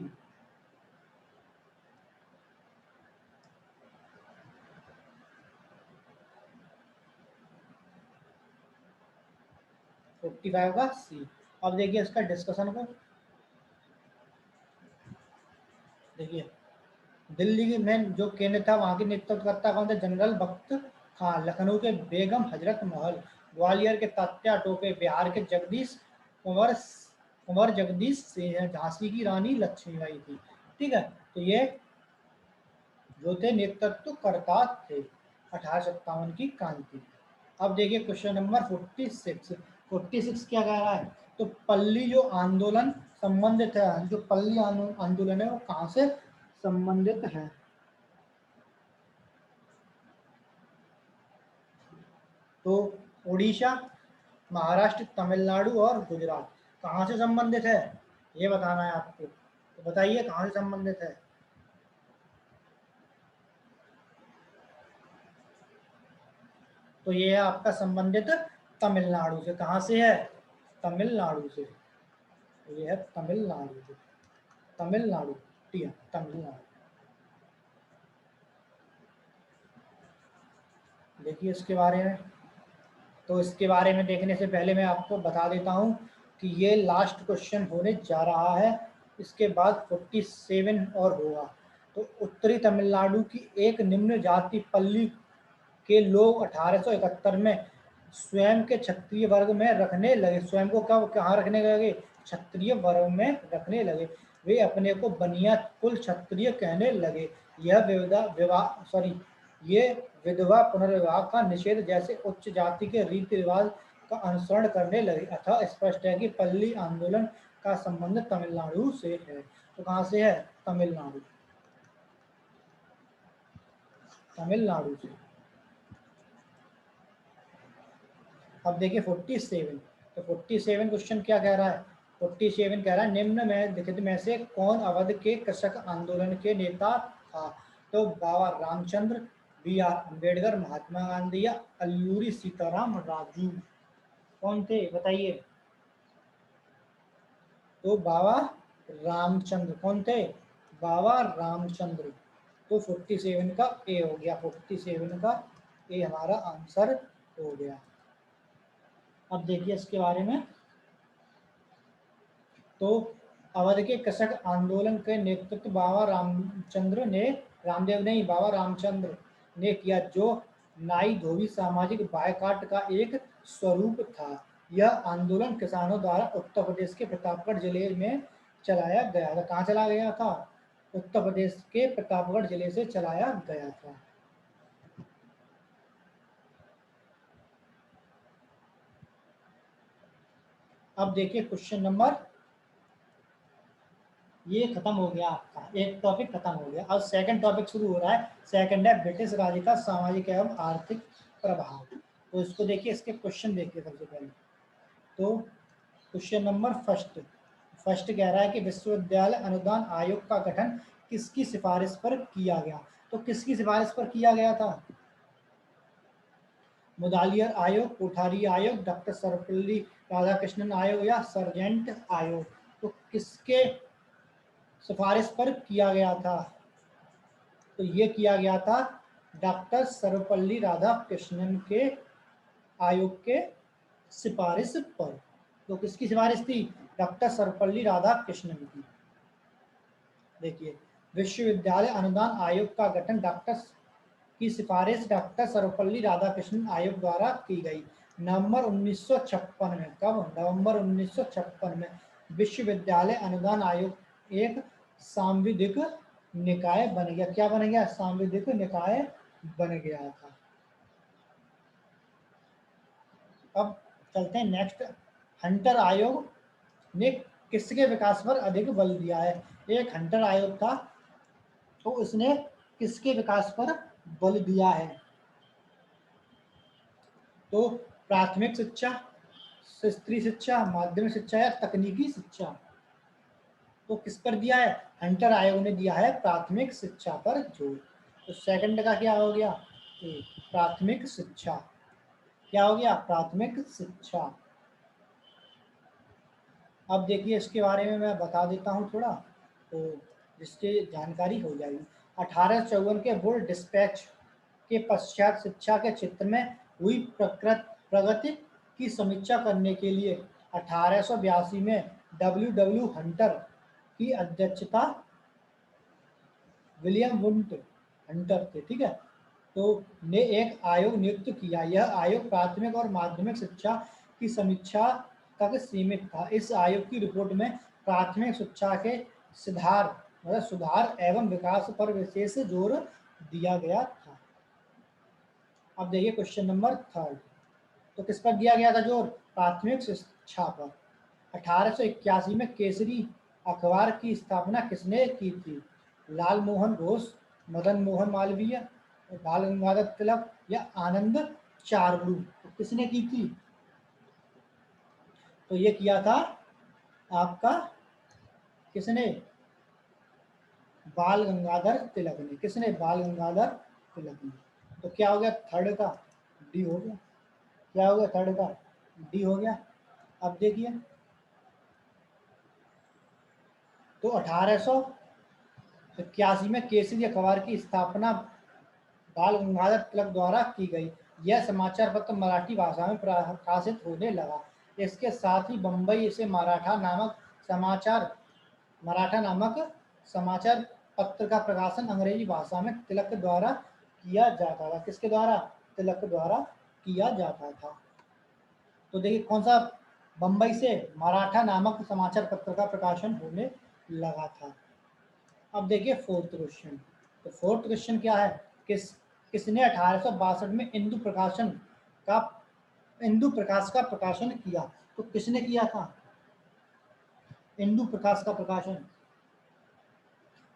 45 का सी। अब देखिए इसका डिस्कशन को। देखिए दिल्ली की में जो केंद्र था, वहां के नेतृत्वकर्ता कौन थे? जनरल बख्त खान, लखनऊ के बेगम हजरत महल, ग्वालियर के तात्या टोपे, बिहार के जगदीश कुंवर कुंवर जगदीश सिंह, झांसी की रानी लक्ष्मीबाई थी। ठीक है, तो ये जो थे नेतृत्वकर्ता थे 1857 की क्रांति। अब देखिए क्वेश्चन नंबर 46। 46 क्या कह रहा है? तो पल्ली जो आंदोलन संबंधित है, जो पल्ली आंदोलन है वो कहाँ से संबंधित है? तो उड़ीसा, महाराष्ट्र, तमिलनाडु और गुजरात। कहाँ से संबंधित है ये बताना है आपको। तो बताइए कहाँ से संबंधित है? तो ये है आपका संबंधित तमिलनाडु से। कहाँ से है? तमिलनाडु से। तो ये है तमिलनाडु से। तमिलनाडु, ठीक है, तमिलनाडु। देखिए इसके बारे में। तो इसके बारे में देखने से पहले मैं आपको बता देता हूँ कि ये लास्ट क्वेश्चन होने जा रहा है। इसके बाद 47 और होगा। तो उत्तरी तमिलनाडु की एक निम्न जाति पल्ली के लोग 1871 में स्वयं के क्षत्रिय वर्ग में रखने लगे। स्वयं को कब कहाँ रखने लगे? क्षत्रिय वर्ग में रखने लगे। वे अपने को बनिया कुल क्षत्रिय कहने लगे। यह विवाह सॉरी ये विधवा पुनर्विवाह का निषेध जैसे उच्च जाति के रीति रिवाज का अनुसरण करने लगे। अतः स्पष्ट है कि पल्ली आंदोलन का संबंध तमिलनाडु से है। तो कहाँ से है? तमिलनाडु। तमिलनाडु से। अब देखिए 47। तो 47 क्वेश्चन क्या कह रहा है? 47 कह रहा है निम्न में लिखित में से कौन अवध के कृषक आंदोलन के नेता था? तो बाबा रामचंद्र, बी आर अम्बेडकर, महात्मा गांधी या अल्लूरी सीताराम राजू। कौन थे बताइए? तो बाबा रामचंद्र। कौन थे? बाबा रामचंद्र। तो 47 का ए हो गया। 47 का ए हमारा आंसर हो गया। अब देखिए इसके बारे में। तो अवध के कृषक आंदोलन के नेतृत्व बाबा रामचंद्र ने, रामदेव नहीं, बाबा रामचंद्र ने किया, जो नाई धोबी सामाजिक बायकाट का एक स्वरूप था। यह आंदोलन किसानों द्वारा उत्तर प्रदेश के प्रतापगढ़ जिले में चलाया गया था। कहाँ चला गया था? उत्तर प्रदेश के प्रतापगढ़ जिले से चलाया गया था। अब देखिए क्वेश्चन नंबर ये खत्म हो गया आपका, एक टॉपिक खत्म हो गया। अब सेकंड टॉपिक शुरू हो रहा है। सेकंड है ब्रिटिश राज का सामाजिक एवं आर्थिक प्रभाव। तो इसको देखिए, इसके क्वेश्चन देखिए सबसे पहले। तो क्वेश्चन नंबर फर्स्ट, फर्स्ट कह रहा है कि विश्वविद्यालय अनुदान आयोग का गठन किसकी सिफारिश पर किया गया। तो किसकी सिफारिश पर किया गया था? मुदालियर आयोग, कोठारी आयोग, डॉक्टर सर्वपल्ली राधाकृष्णन आयोग या सर्जेंट आयोग। तो किसके सिफारिश पर किया गया था? तो ये किया गया था डॉक्टर सर्वपल्ली राधाकृष्णन के आयोग के सिफारिश पर। तो किसकी सिफारिश थी? डॉक्टर सर्वपल्ली राधाकृष्णन की। देखिए, विश्वविद्यालय अनुदान आयोग का गठन डॉक्टर की सिफारिश डॉक्टर सर्वपल्ली राधाकृष्णन आयोग द्वारा की गई नवंबर 1956 में। कब? नवंबर 1956 में विश्वविद्यालय अनुदान आयोग एक सांविधिक निकाय बन गया। क्या बन गया? सांविधिक निकाय बन गया था। अब चलते हैं नेक्स्ट। हंटर आयोग ने किसके विकास पर अधिक बल दिया है? एक हंटर आयोग था, तो इसने किसके विकास पर बल दिया है? तो प्राथमिक शिक्षा, स्त्री शिक्षा, माध्यमिक शिक्षा या तकनीकी शिक्षा। तो किस पर दिया है? हंटर आयोग ने दिया है प्राथमिक शिक्षा पर जोर। तो सेकंड का क्या हो गया? प्राथमिक शिक्षा। क्या हो गया? प्राथमिक शिक्षा। अब देखिए, इसके बारे में मैं बता देता हूँ थोड़ा, तो जिससे जानकारी हो जाएगी। 1854 के वुड डिस्पैच के पश्चात शिक्षा के क्षेत्र में हुई प्रगति की समीक्षा करने के लिए 1882 में डब्ल्यू डब्ल्यू हंटर की अध्यक्षता विलियम वुड हंटर थे, ठीक है, तो ने एक आयोग नियुक्त किया। यह आयोग प्राथमिक और माध्यमिक शिक्षा की समीक्षा तक सीमित था। इस आयोग की रिपोर्ट में प्राथमिक शिक्षा के सुधार मतलब सुधार एवं विकास पर विशेष जोर दिया गया था। अब देखिए क्वेश्चन नंबर थर्ड। तो किस पर दिया गया था जोर? प्राथमिक शिक्षा पर। 1881 में केसरी अखबार की स्थापना किसने की थी? लाल मोहन घोष, मदन मोहन मालवीय, बाल गंगाधर तिलक या आनंद चारलू। तो किसने की थी? तो ये किया था आपका किसने? बाल गंगाधर तिलक ने। किसने? बाल गंगाधर तिलक ने। तो क्या हो गया थर्ड का? डी हो गया। क्या हो गया थर्ड का? डी हो गया। अब देखिए, तो 1881 में केसरी अखबार की स्थापना बाल गंगाधर तिलक द्वारा की गई। यह समाचार पत्र मराठी भाषा में प्रकाशित होने लगा। इसके साथ ही बम्बई से मराठा नामक समाचार पत्र का प्रकाशन अंग्रेजी भाषा में तिलक द्वारा किया जाता था। किसके द्वारा? तिलक द्वारा किया जाता था। तो देखिए कौन सा? बम्बई से मराठा नामक समाचार पत्र का प्रकाशन होने लगा था। अब देखिए फोर्थ क्वेश्चन। तो फोर्थ क्वेश्चन क्या है? किसने 1862 में का इंदु प्रकाश का प्रकाशन किया? तो किसने किया था इंदु प्रकाश का प्रकाशन?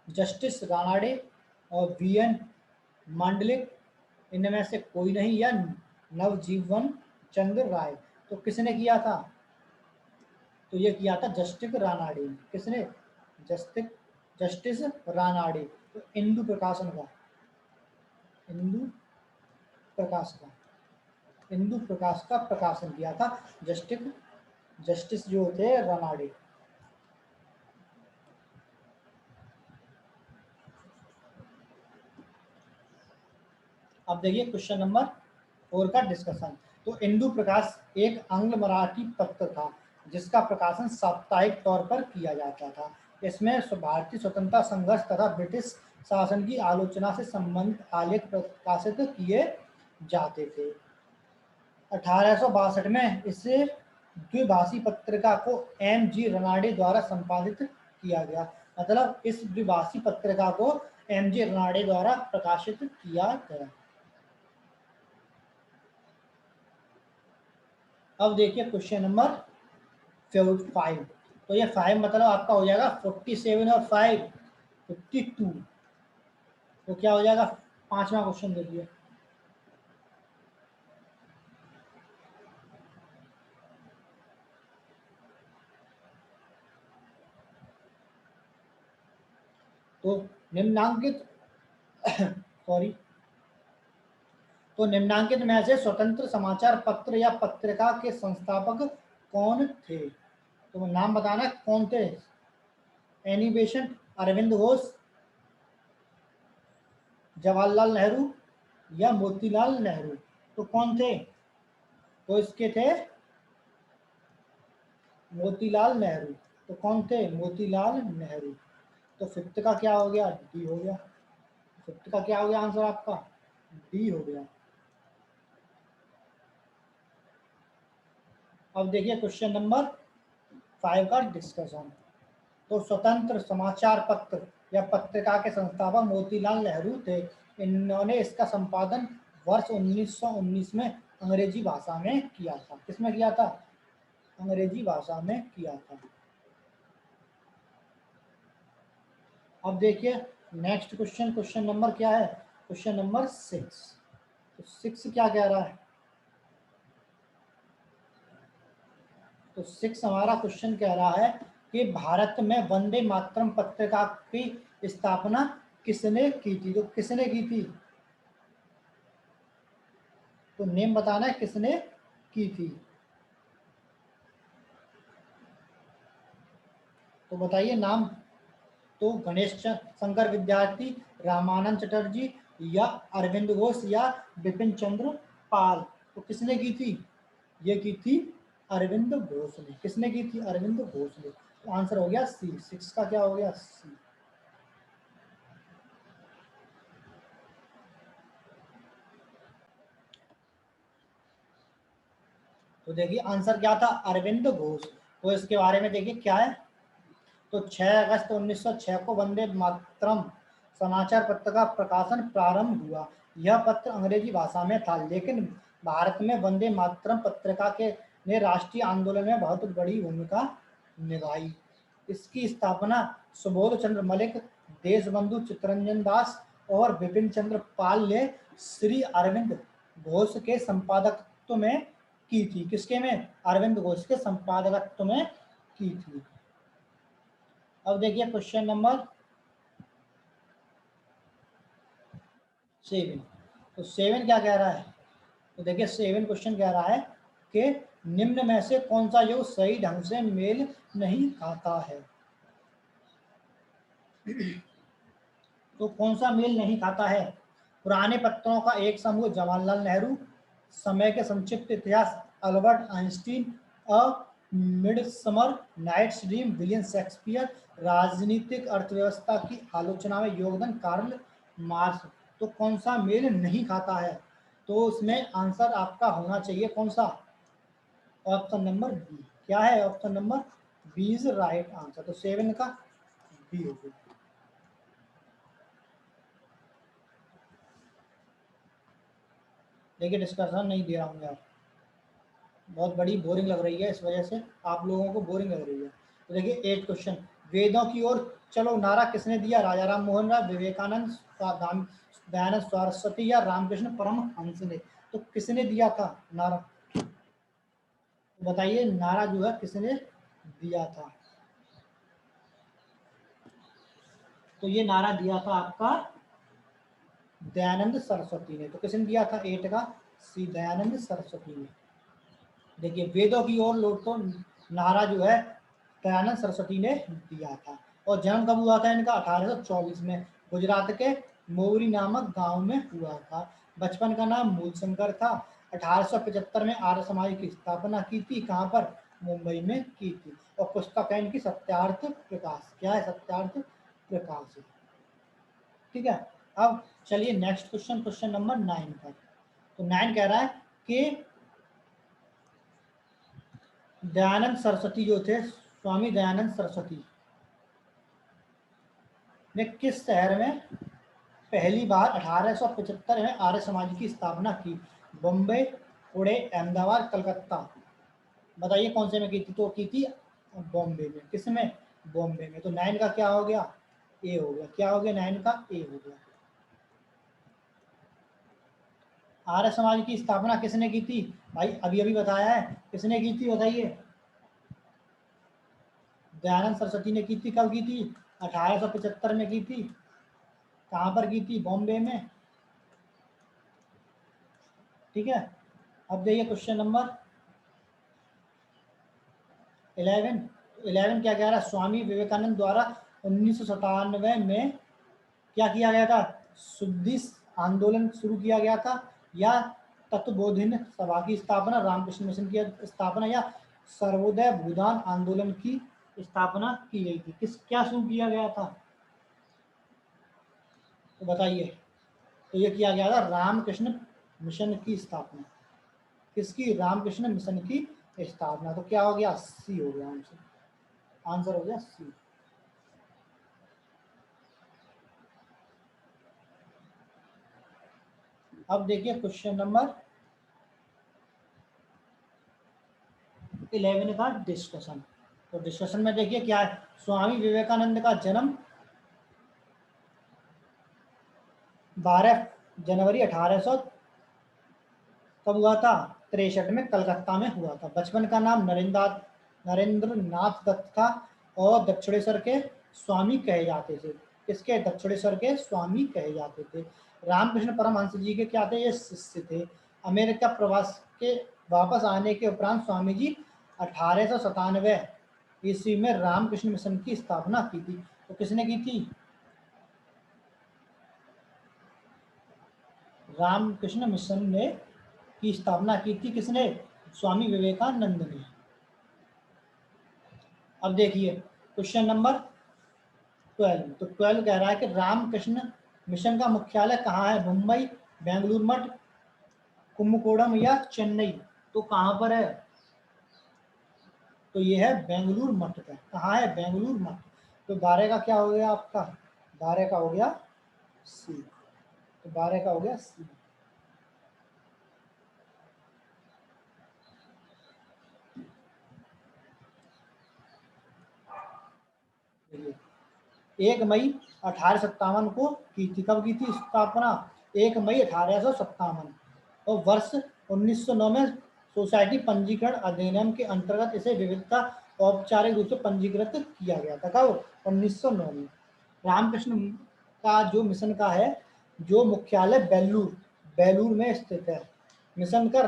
जस्टिस रानाडे और वीएन मांडलिक, इनमें से कोई नहीं, या नवजीवन चंद्र राय। तो किसने किया था? तो ये किया था जस्टिस रानाडे ने। किसने? Justice justice Ranade. तो इंदु प्रकाशन का इंदु प्रकाश का इंदु प्रकाश का प्रकाशन किया था जस्टिस जो थे रानाडे। अब देखिए क्वेश्चन नंबर 4 का डिस्कशन। तो इंदु प्रकाश एक आंग्ल मराठी पत्र था जिसका प्रकाशन साप्ताहिक तौर पर किया जाता था। इसमें भारतीय स्वतंत्रता संघर्ष तथा ब्रिटिश शासन की आलोचना से संबंधित आलेख प्रकाशित किए जाते थे। 1862 में इस द्विभाषी पत्रिका को एम जी रनाडे द्वारा संपादित किया गया। मतलब इस द्विभाषी पत्रिका को एम जी रनाडे द्वारा प्रकाशित किया गया। अब देखिए क्वेश्चन नंबर 5। तो ये 5 मतलब आपका हो जाएगा 47 और 5 52। तो क्या हो जाएगा, 5वां क्वेश्चन देखिए। तो निम्नांकित सॉरी तो निम्नांकित में से स्वतंत्र समाचार पत्र या पत्रिका के संस्थापक कौन थे? तो नाम बताना कौन थे। एनी बेसेंट, अरविंद घोष, जवाहरलाल नेहरू या मोतीलाल नेहरू। तो कौन थे? तो इसके थे मोतीलाल नेहरू। तो कौन थे? मोतीलाल नेहरू। तो फिफ्थ का क्या हो गया? डी हो गया। फिफ्थ का क्या हो गया आंसर आपका? डी हो गया। अब देखिए क्वेश्चन नंबर 5 का डिस्कशन। तो स्वतंत्र समाचार पत्र या पत्रिका के संस्थापक मोतीलाल नेहरू थे। इन्होंने इसका संपादन वर्ष 1919 में अंग्रेजी भाषा में किया था। किसमें किया था? अंग्रेजी भाषा में किया था। अब देखिए नेक्स्ट क्वेश्चन, क्वेश्चन नंबर क्या है? Question number 6। तो 6 क्या कह रहा है? तो 6 हमारा क्वेश्चन कह रहा है कि भारत में वंदे मातरम पत्रिका की स्थापना किसने की थी? तो किसने की थी? तो नेम बताना है किसने की थी। तो बताइए नाम। तो गणेश शंकर विद्यार्थी, रामानंद चटर्जी या अरविंद घोष या बिपिन चंद्र पाल। तो किसने की थी? ये की थी अरविंद घोष ने। किसने की थी? अरविंद घोष ने। तो आंसर हो गया सी। 6 का क्या हो गया? सी। तो देखिए आंसर क्या था? अरविंद घोष। तो इसके बारे में देखिए क्या है। तो 6 अगस्त 1906 को वंदे मातरम समाचार पत्र का प्रकाशन प्रारंभ हुआ। यह पत्र अंग्रेजी भाषा में था, लेकिन भारत में वंदे मातरम पत्रिका के ने राष्ट्रीय आंदोलन में बहुत बड़ी भूमिका निभाई। इसकी स्थापना सुबोध चंद्र मलिक, देशबंधु चित्तरंजन दास और बिपिन चंद्र पाल ने श्री अरविंद घोष के संपादकत्व में की थी। किसके में? अरविंद घोष के संपादकत्व में की थी। अब देखिए क्वेश्चन नंबर 7। तो 7 क्या कह रहा है? तो देखिए 7 क्वेश्चन कह रहा है कि निम्न में से कौन सा योग सही ढंग से मेल नहीं खाता है? तो कौन सा मेल नहीं खाता है? पुराने पत्रों का एक समूह जवाहरलाल नेहरू, समय के संक्षिप्त इतिहास Albert Einstein, a midsummer night's dream William Shakespeare, राजनीतिक अर्थव्यवस्था की आलोचना में योगदान कार्ल मार्क्स। तो कौन सा मेल नहीं खाता है? तो उसमें आंसर आपका होना चाहिए कौन सा? Option number B. क्या है? Option number B is right answer. तो 7 का बी हो गया। देखिए डिस्कशन नहीं दे रहा हूँ यार, बहुत बड़ी बोरिंग लग रही है, इस वजह से आप लोगों को बोरिंग लग रही है। तो देखिए 8 क्वेश्चन। वेदों की ओर चलो नारा किसने दिया? राजा राम मोहन राय, विवेकानंद, दयानंद सरस्वती या रामकृष्ण परमहंस ने। तो किसने दिया था नारा? बताइए नारा जो है किसने दिया था? तो ये नारा दिया था आपका दयानंद सरस्वती ने। तो किसने दिया था? 8 का सी, दयानंद सरस्वती ने। देखिए वेदों की ओर लौटो नारा जो है दयानंद सरस्वती ने दिया था। और जन्म कब हुआ था इनका? 1824 में गुजरात के मोवरी नामक गांव में हुआ था। बचपन का नाम मूलशंकर था। 1875 में आर्य समाज की स्थापना की थी। कहाँ पर? मुंबई में की थी। और पुस्तक है इनकी सत्यार्थ प्रकाश। क्या है? सत्यार्थ प्रकाश है। ठीक है। अब चलिए नेक्स्ट क्वेश्चन, क्वेश्चन नंबर 9 पर। तो 9 कह रहा है कि दयानंद सरस्वती जो थे, स्वामी दयानंद सरस्वती ने किस शहर में पहली बार 1875 में आर्य समाज की स्थापना की? बम्बई, पुणे, अहमदाबाद, कलकत्ता। बताइए कौन से में की थी? तो की थी बॉम्बे में। किसमें? बॉम्बे में। तो 9 का क्या हो गया? ए हो गया। क्या हो गया? 9 का ए हो गया। आर्य समाज की स्थापना किसने की थी? भाई अभी अभी बताया है, किसने की थी बताइए? दयानंद सरस्वती ने की थी। कब की थी? 1875 में की थी। कहाँ पर की थी? बॉम्बे में। ठीक है। अब देखिए क्वेश्चन नंबर 11। 11 क्या कह रहा है? स्वामी विवेकानंद द्वारा 1997 में क्या किया गया था? शुद्धि आंदोलन शुरू किया गया था, या तत्वबोधिनी सभा की स्थापना, रामकृष्ण मिशन की स्थापना, या सर्वोदय भूदान आंदोलन की स्थापना की गई थी? किस क्या शुरू किया गया था? तो बताइए। तो ये किया गया था रामकृष्ण मिशन की स्थापना। किसकी? रामकृष्ण मिशन की स्थापना। तो क्या हो गया? सी हो गया आंसर। आंसर हो गया सी। अब देखिए क्वेश्चन नंबर 11 का डिस्कशन। तो डिस्कशन में देखिए क्या है? स्वामी विवेकानंद का जन्म 12 जनवरी 1800 कब हुआ था? 63 में कलकत्ता में हुआ था। बचपन का नाम नरेंद्र नाथ दत्त था, और दक्षिणेश्वर के स्वामी कहे जाते थे। किसके? दक्षिणेश्वर के स्वामी कहे जाते थे। रामकृष्ण परमहंस जी के क्या थे? ये शिष्य थे। अमेरिका प्रवास के वापस आने के उपरांत स्वामी जी 1897 ईस्वी में रामकृष्ण मिशन की स्थापना की थी। तो किसने की थी? रामकृष्ण मिशन ने की स्थापना की थी। किसने? स्वामी विवेकानंद ने। अब देखिए क्वेश्चन नंबर 12। तो 12 कह रहा है कि रामकृष्ण मिशन का मुख्यालय कहाँ है? मुंबई, बेंगलुरु मठ, कुम्भकोणम, या चेन्नई? तो कहाँ पर है? तो ये है बेंगलुरु मठ का। कहाँ है? बेंगलुरु मठ। तो 12 का क्या हो गया आपका? 12 का हो गया सी। तो 12 का हो गया सी। देखिए 1 मई 1857 को की थी। कब की थी स्थापना? 1 मई 1857। और वर्ष 1909 में सोसाइटी पंजीकरण अधिनियम के अंतर्गत इसे विविधता औपचारिक रूप से पंजीकृत किया गया था। कब? 1909 में। रामकृष्ण का जो मिशन का है, जो मुख्यालय बेलूर बेलूर में स्थित है। मिशन का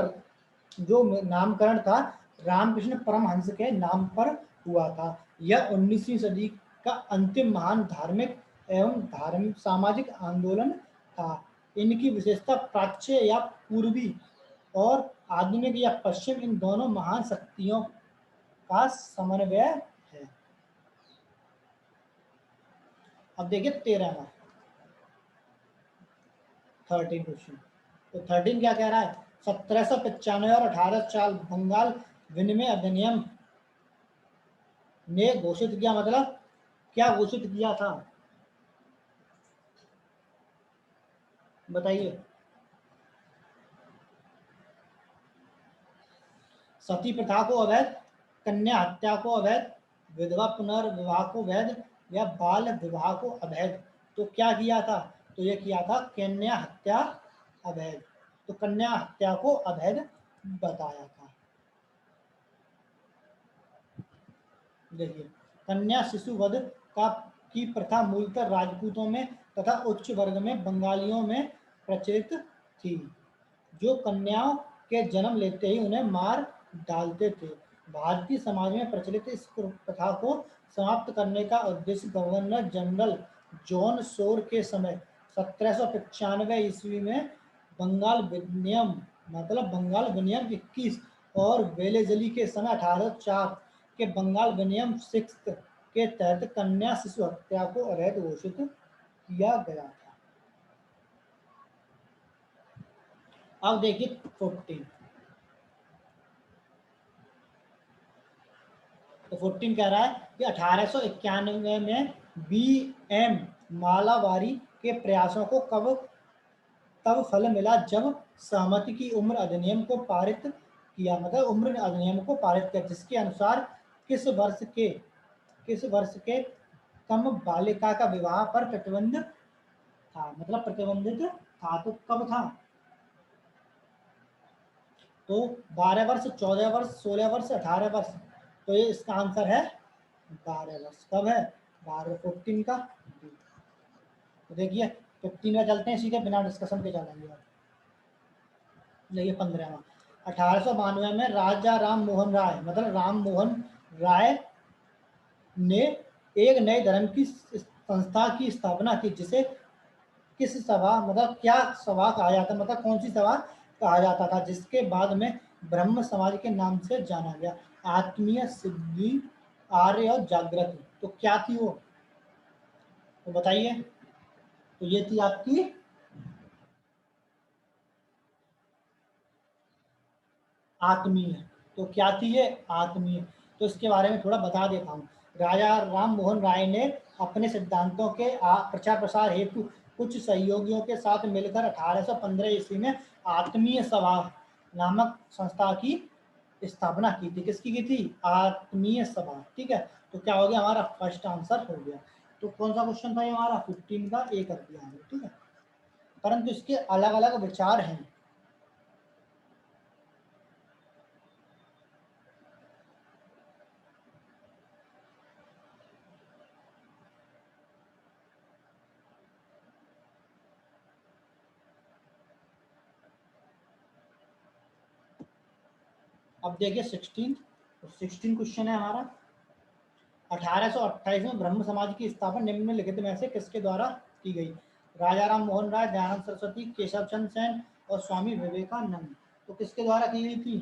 जो नामकरण था रामकृष्ण परमहंस के नाम पर हुआ था। यह 19वीं सदी का अंतिम महान धार्मिक एवं धार्मिक सामाजिक आंदोलन था। इनकी विशेषता प्राच्य या पूर्वी और आधुनिक या पश्चिम, इन दोनों महान शक्तियों का समन्वय है। अब देखिए 13वां 13 क्वेश्चन। तो 13 क्या कह रहा है? 1795 और 1804 बंगाल विनिमय अधिनियम ने घोषित किया। मतलब क्या घोषित किया था? बताइए। सती प्रथा को अवैध, कन्या हत्या को अवैध, विधवा पुनर्विवाह को वैध, या बाल विवाह को अवैध? तो क्या किया था? तो ये किया था कन्या हत्या अवैध। तो कन्या हत्या को अवैध बताया था। देखिए कन्या शिशु वध का की प्रथा मूलतः राजपूतों में तथा उच्च वर्ग में बंगालियों में प्रचलित थी, जो कन्याओं के जन्म लेते ही उन्हें मार डालते थे। भारतीय समाज में प्रचलित इस प्रथा को समाप्त करने का उद्देश्य गवर्नर जनरल जॉन शोर के समय 1795 ईस्वी में बंगाल विनियम, मतलब बंगाल विनियम 21, और वेलेजली के समय 1804 के बंगाल विनियम 6 के तहत कन्या शिशु हत्या को अवैध घोषित किया गया था। अब देखिए 14। तो 14 कह रहा है कि 1891 में बी एम मालावारी के प्रयासों को कब तब फल मिला जब सहमति की उम्र अधिनियम को पारित किया। मतलब उम्र अधिनियम को पारित किया, जिसके अनुसार किस वर्ष के कम बालिका का विवाह पर प्रतिबंध था, मतलब प्रतिबंधित था, तो कब था? तो 12 वर्ष, 14 वर्ष, 16 वर्ष, 18 वर्ष। तो ये इसका आंसर है 12 वर्ष। कब है? 12, 15 का। तो देखिए 15 में चलते हैं सीधे, बिना डिस्कशन के चलेंगे। देखिए 15वां, 1892 में राजा राम मोहन राय, मतलब राम मोहन राय ने एक नए धर्म की संस्था की स्थापना की, जिसे किस सभा, मतलब क्या सभा कहा जाता, मतलब कौन सी सभा कहा जाता था, जिसके बाद में ब्रह्म समाज के नाम से जाना गया? आत्मीय, सिद्धि, आर्य और जागृति। तो क्या थी वो, तो बताइए। तो ये थी आपकी आत्मीय। तो क्या थी ये? आत्मीय। तो इसके बारे में थोड़ा बता देता हूँ। राजा राम मोहन राय ने अपने सिद्धांतों के प्रचार प्रसार हेतु कुछ सहयोगियों के साथ मिलकर 1815 ईस्वी में आत्मीय सभा नामक संस्था की स्थापना की थी। किसकी की थी? आत्मीय सभा। ठीक है, तो क्या हो गया हमारा? फर्स्ट आंसर हो गया। तो कौन सा क्वेश्चन था ये हमारा? 15 का ए कर दिया हमने। ठीक है, परंतु इसके अलग अलग विचार हैं। अब देखिए 16 क्वेश्चन है हमारा। 1828 में ब्रह्म समाज की स्थापना निम्नलिखित में से किसके द्वारा की गई? राजा राम मोहन राय, दयानंद सरस्वती, केशव चंद्र सेन और स्वामी विवेकानंद। तो किसके द्वारा की गई थी?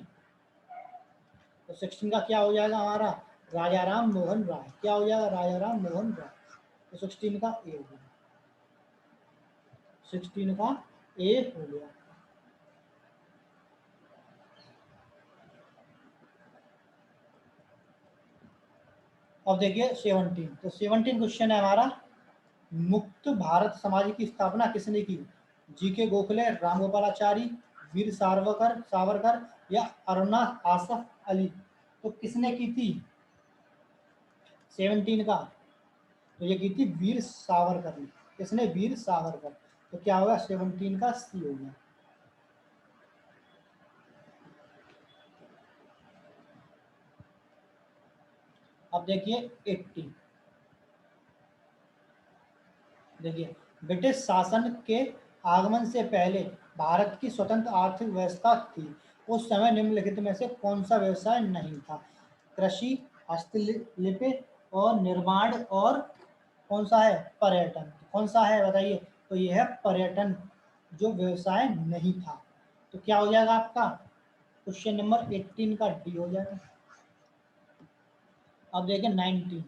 तो 16 का क्या हो जाएगा हमारा? राजा राम मोहन राय। क्या हो जाएगा? राजा राम मोहन राय। तो 16 का ए हो गया। 16 का ए हो गया। अब देखिए 17। तो 17 क्वेश्चन है हमारा। मुक्त भारत समाज की स्थापना किसने की? जी के गोखले, राम गोपालाचारी, वीर सावरकर सावरकर या अरुणा आसफ अली। तो किसने की थी 17 का? तो ये की थी वीर सावरकर ने। किसने? वीर सावरकर। तो क्या होगा? 17 का सी हो गया। अब देखिए 80। देखिए ब्रिटिश शासन के आगमन से पहले भारत की स्वतंत्र आर्थिक व्यवस्था थी। उस समय निम्नलिखित में से कौन सा व्यवसाय नहीं था? कृषि, हस्तशिल्प और निर्माण, और कौन सा है? पर्यटन। कौन सा है बताइए? तो ये है पर्यटन, जो व्यवसाय नहीं था। तो क्या हो जाएगा आपका? क्वेश्चन नंबर 18 का डी हो जाएगा। अब देखिए 19।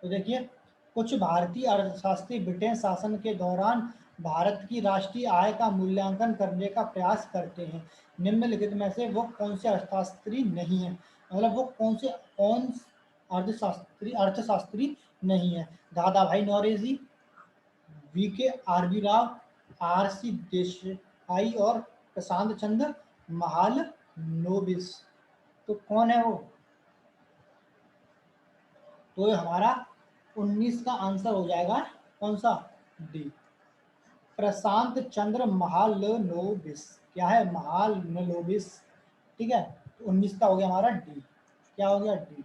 तो देखिए कुछ भारतीय अर्थशास्त्री ब्रिटेन शासन के दौरान भारत की राष्ट्रीय आय का मूल्यांकन करने का प्रयास करते हैं। निम्नलिखित में से वो कौन से अर्थशास्त्री नहीं है, मतलब वो कौन अर्थशास्त्री नहीं है? Dadabhai Naoroji, V K R B Rao, R C Desai और प्रशांत चंद्र महालनोबिस। तो कौन है वो? तो ये हमारा 19 का आंसर हो जाएगा। कौन सा? डी, प्रशांत चंद्र महालनोबिस। क्या है? महालनोबिस। ठीक है, तो 19 का हो गया हमारा डी। क्या हो गया? डी।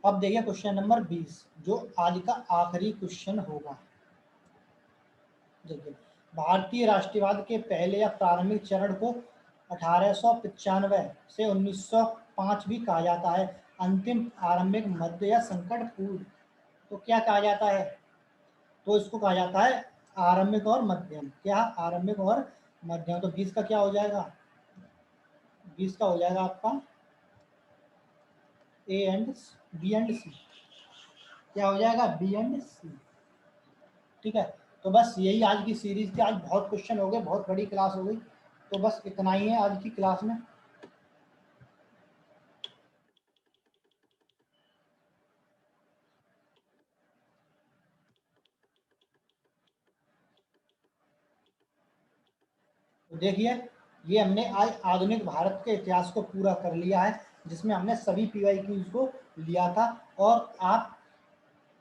अब देखिए क्वेश्चन नंबर 20, जो आज का आखिरी क्वेश्चन होगा। देखिए भारतीय राष्ट्रवाद के पहले या प्रारंभिक चरण को 1895 से 1905 भी कहा जाता है। अंतिम, आरंभिक, मध्य या संकट पूर्व। तो क्या कहा जाता है? तो इसको कहा जाता है आरंभिक और मध्यम। क्या? आरंभिक और मध्यम। तो 20 का क्या हो जाएगा? 20 का हो जाएगा आपका ए एंड बी एंड सी। क्या हो जाएगा, बी एंड सी। ठीक है, तो बस यही आज की सीरीज थी। आज बहुत क्वेश्चन हो गए, बहुत बड़ी क्लास हो गई, तो बस इतना ही है आज की क्लास में। तो देखिए, ये हमने आज आधुनिक भारत के इतिहास को पूरा कर लिया है, जिसमें हमने सभी पीवाईक्यूज को लिया था। और आप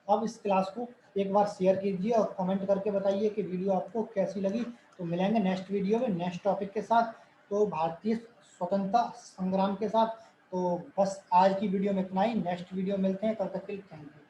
अब इस क्लास को एक बार शेयर कीजिए और कमेंट करके बताइए कि वीडियो आपको कैसी लगी। तो मिलेंगे नेक्स्ट वीडियो में नेक्स्ट टॉपिक के साथ, तो भारतीय स्वतंत्रता संग्राम के साथ। तो बस आज की वीडियो में इतना ही, नेक्स्ट वीडियो मिलते हैं, तब तक के लिए थैंक यू।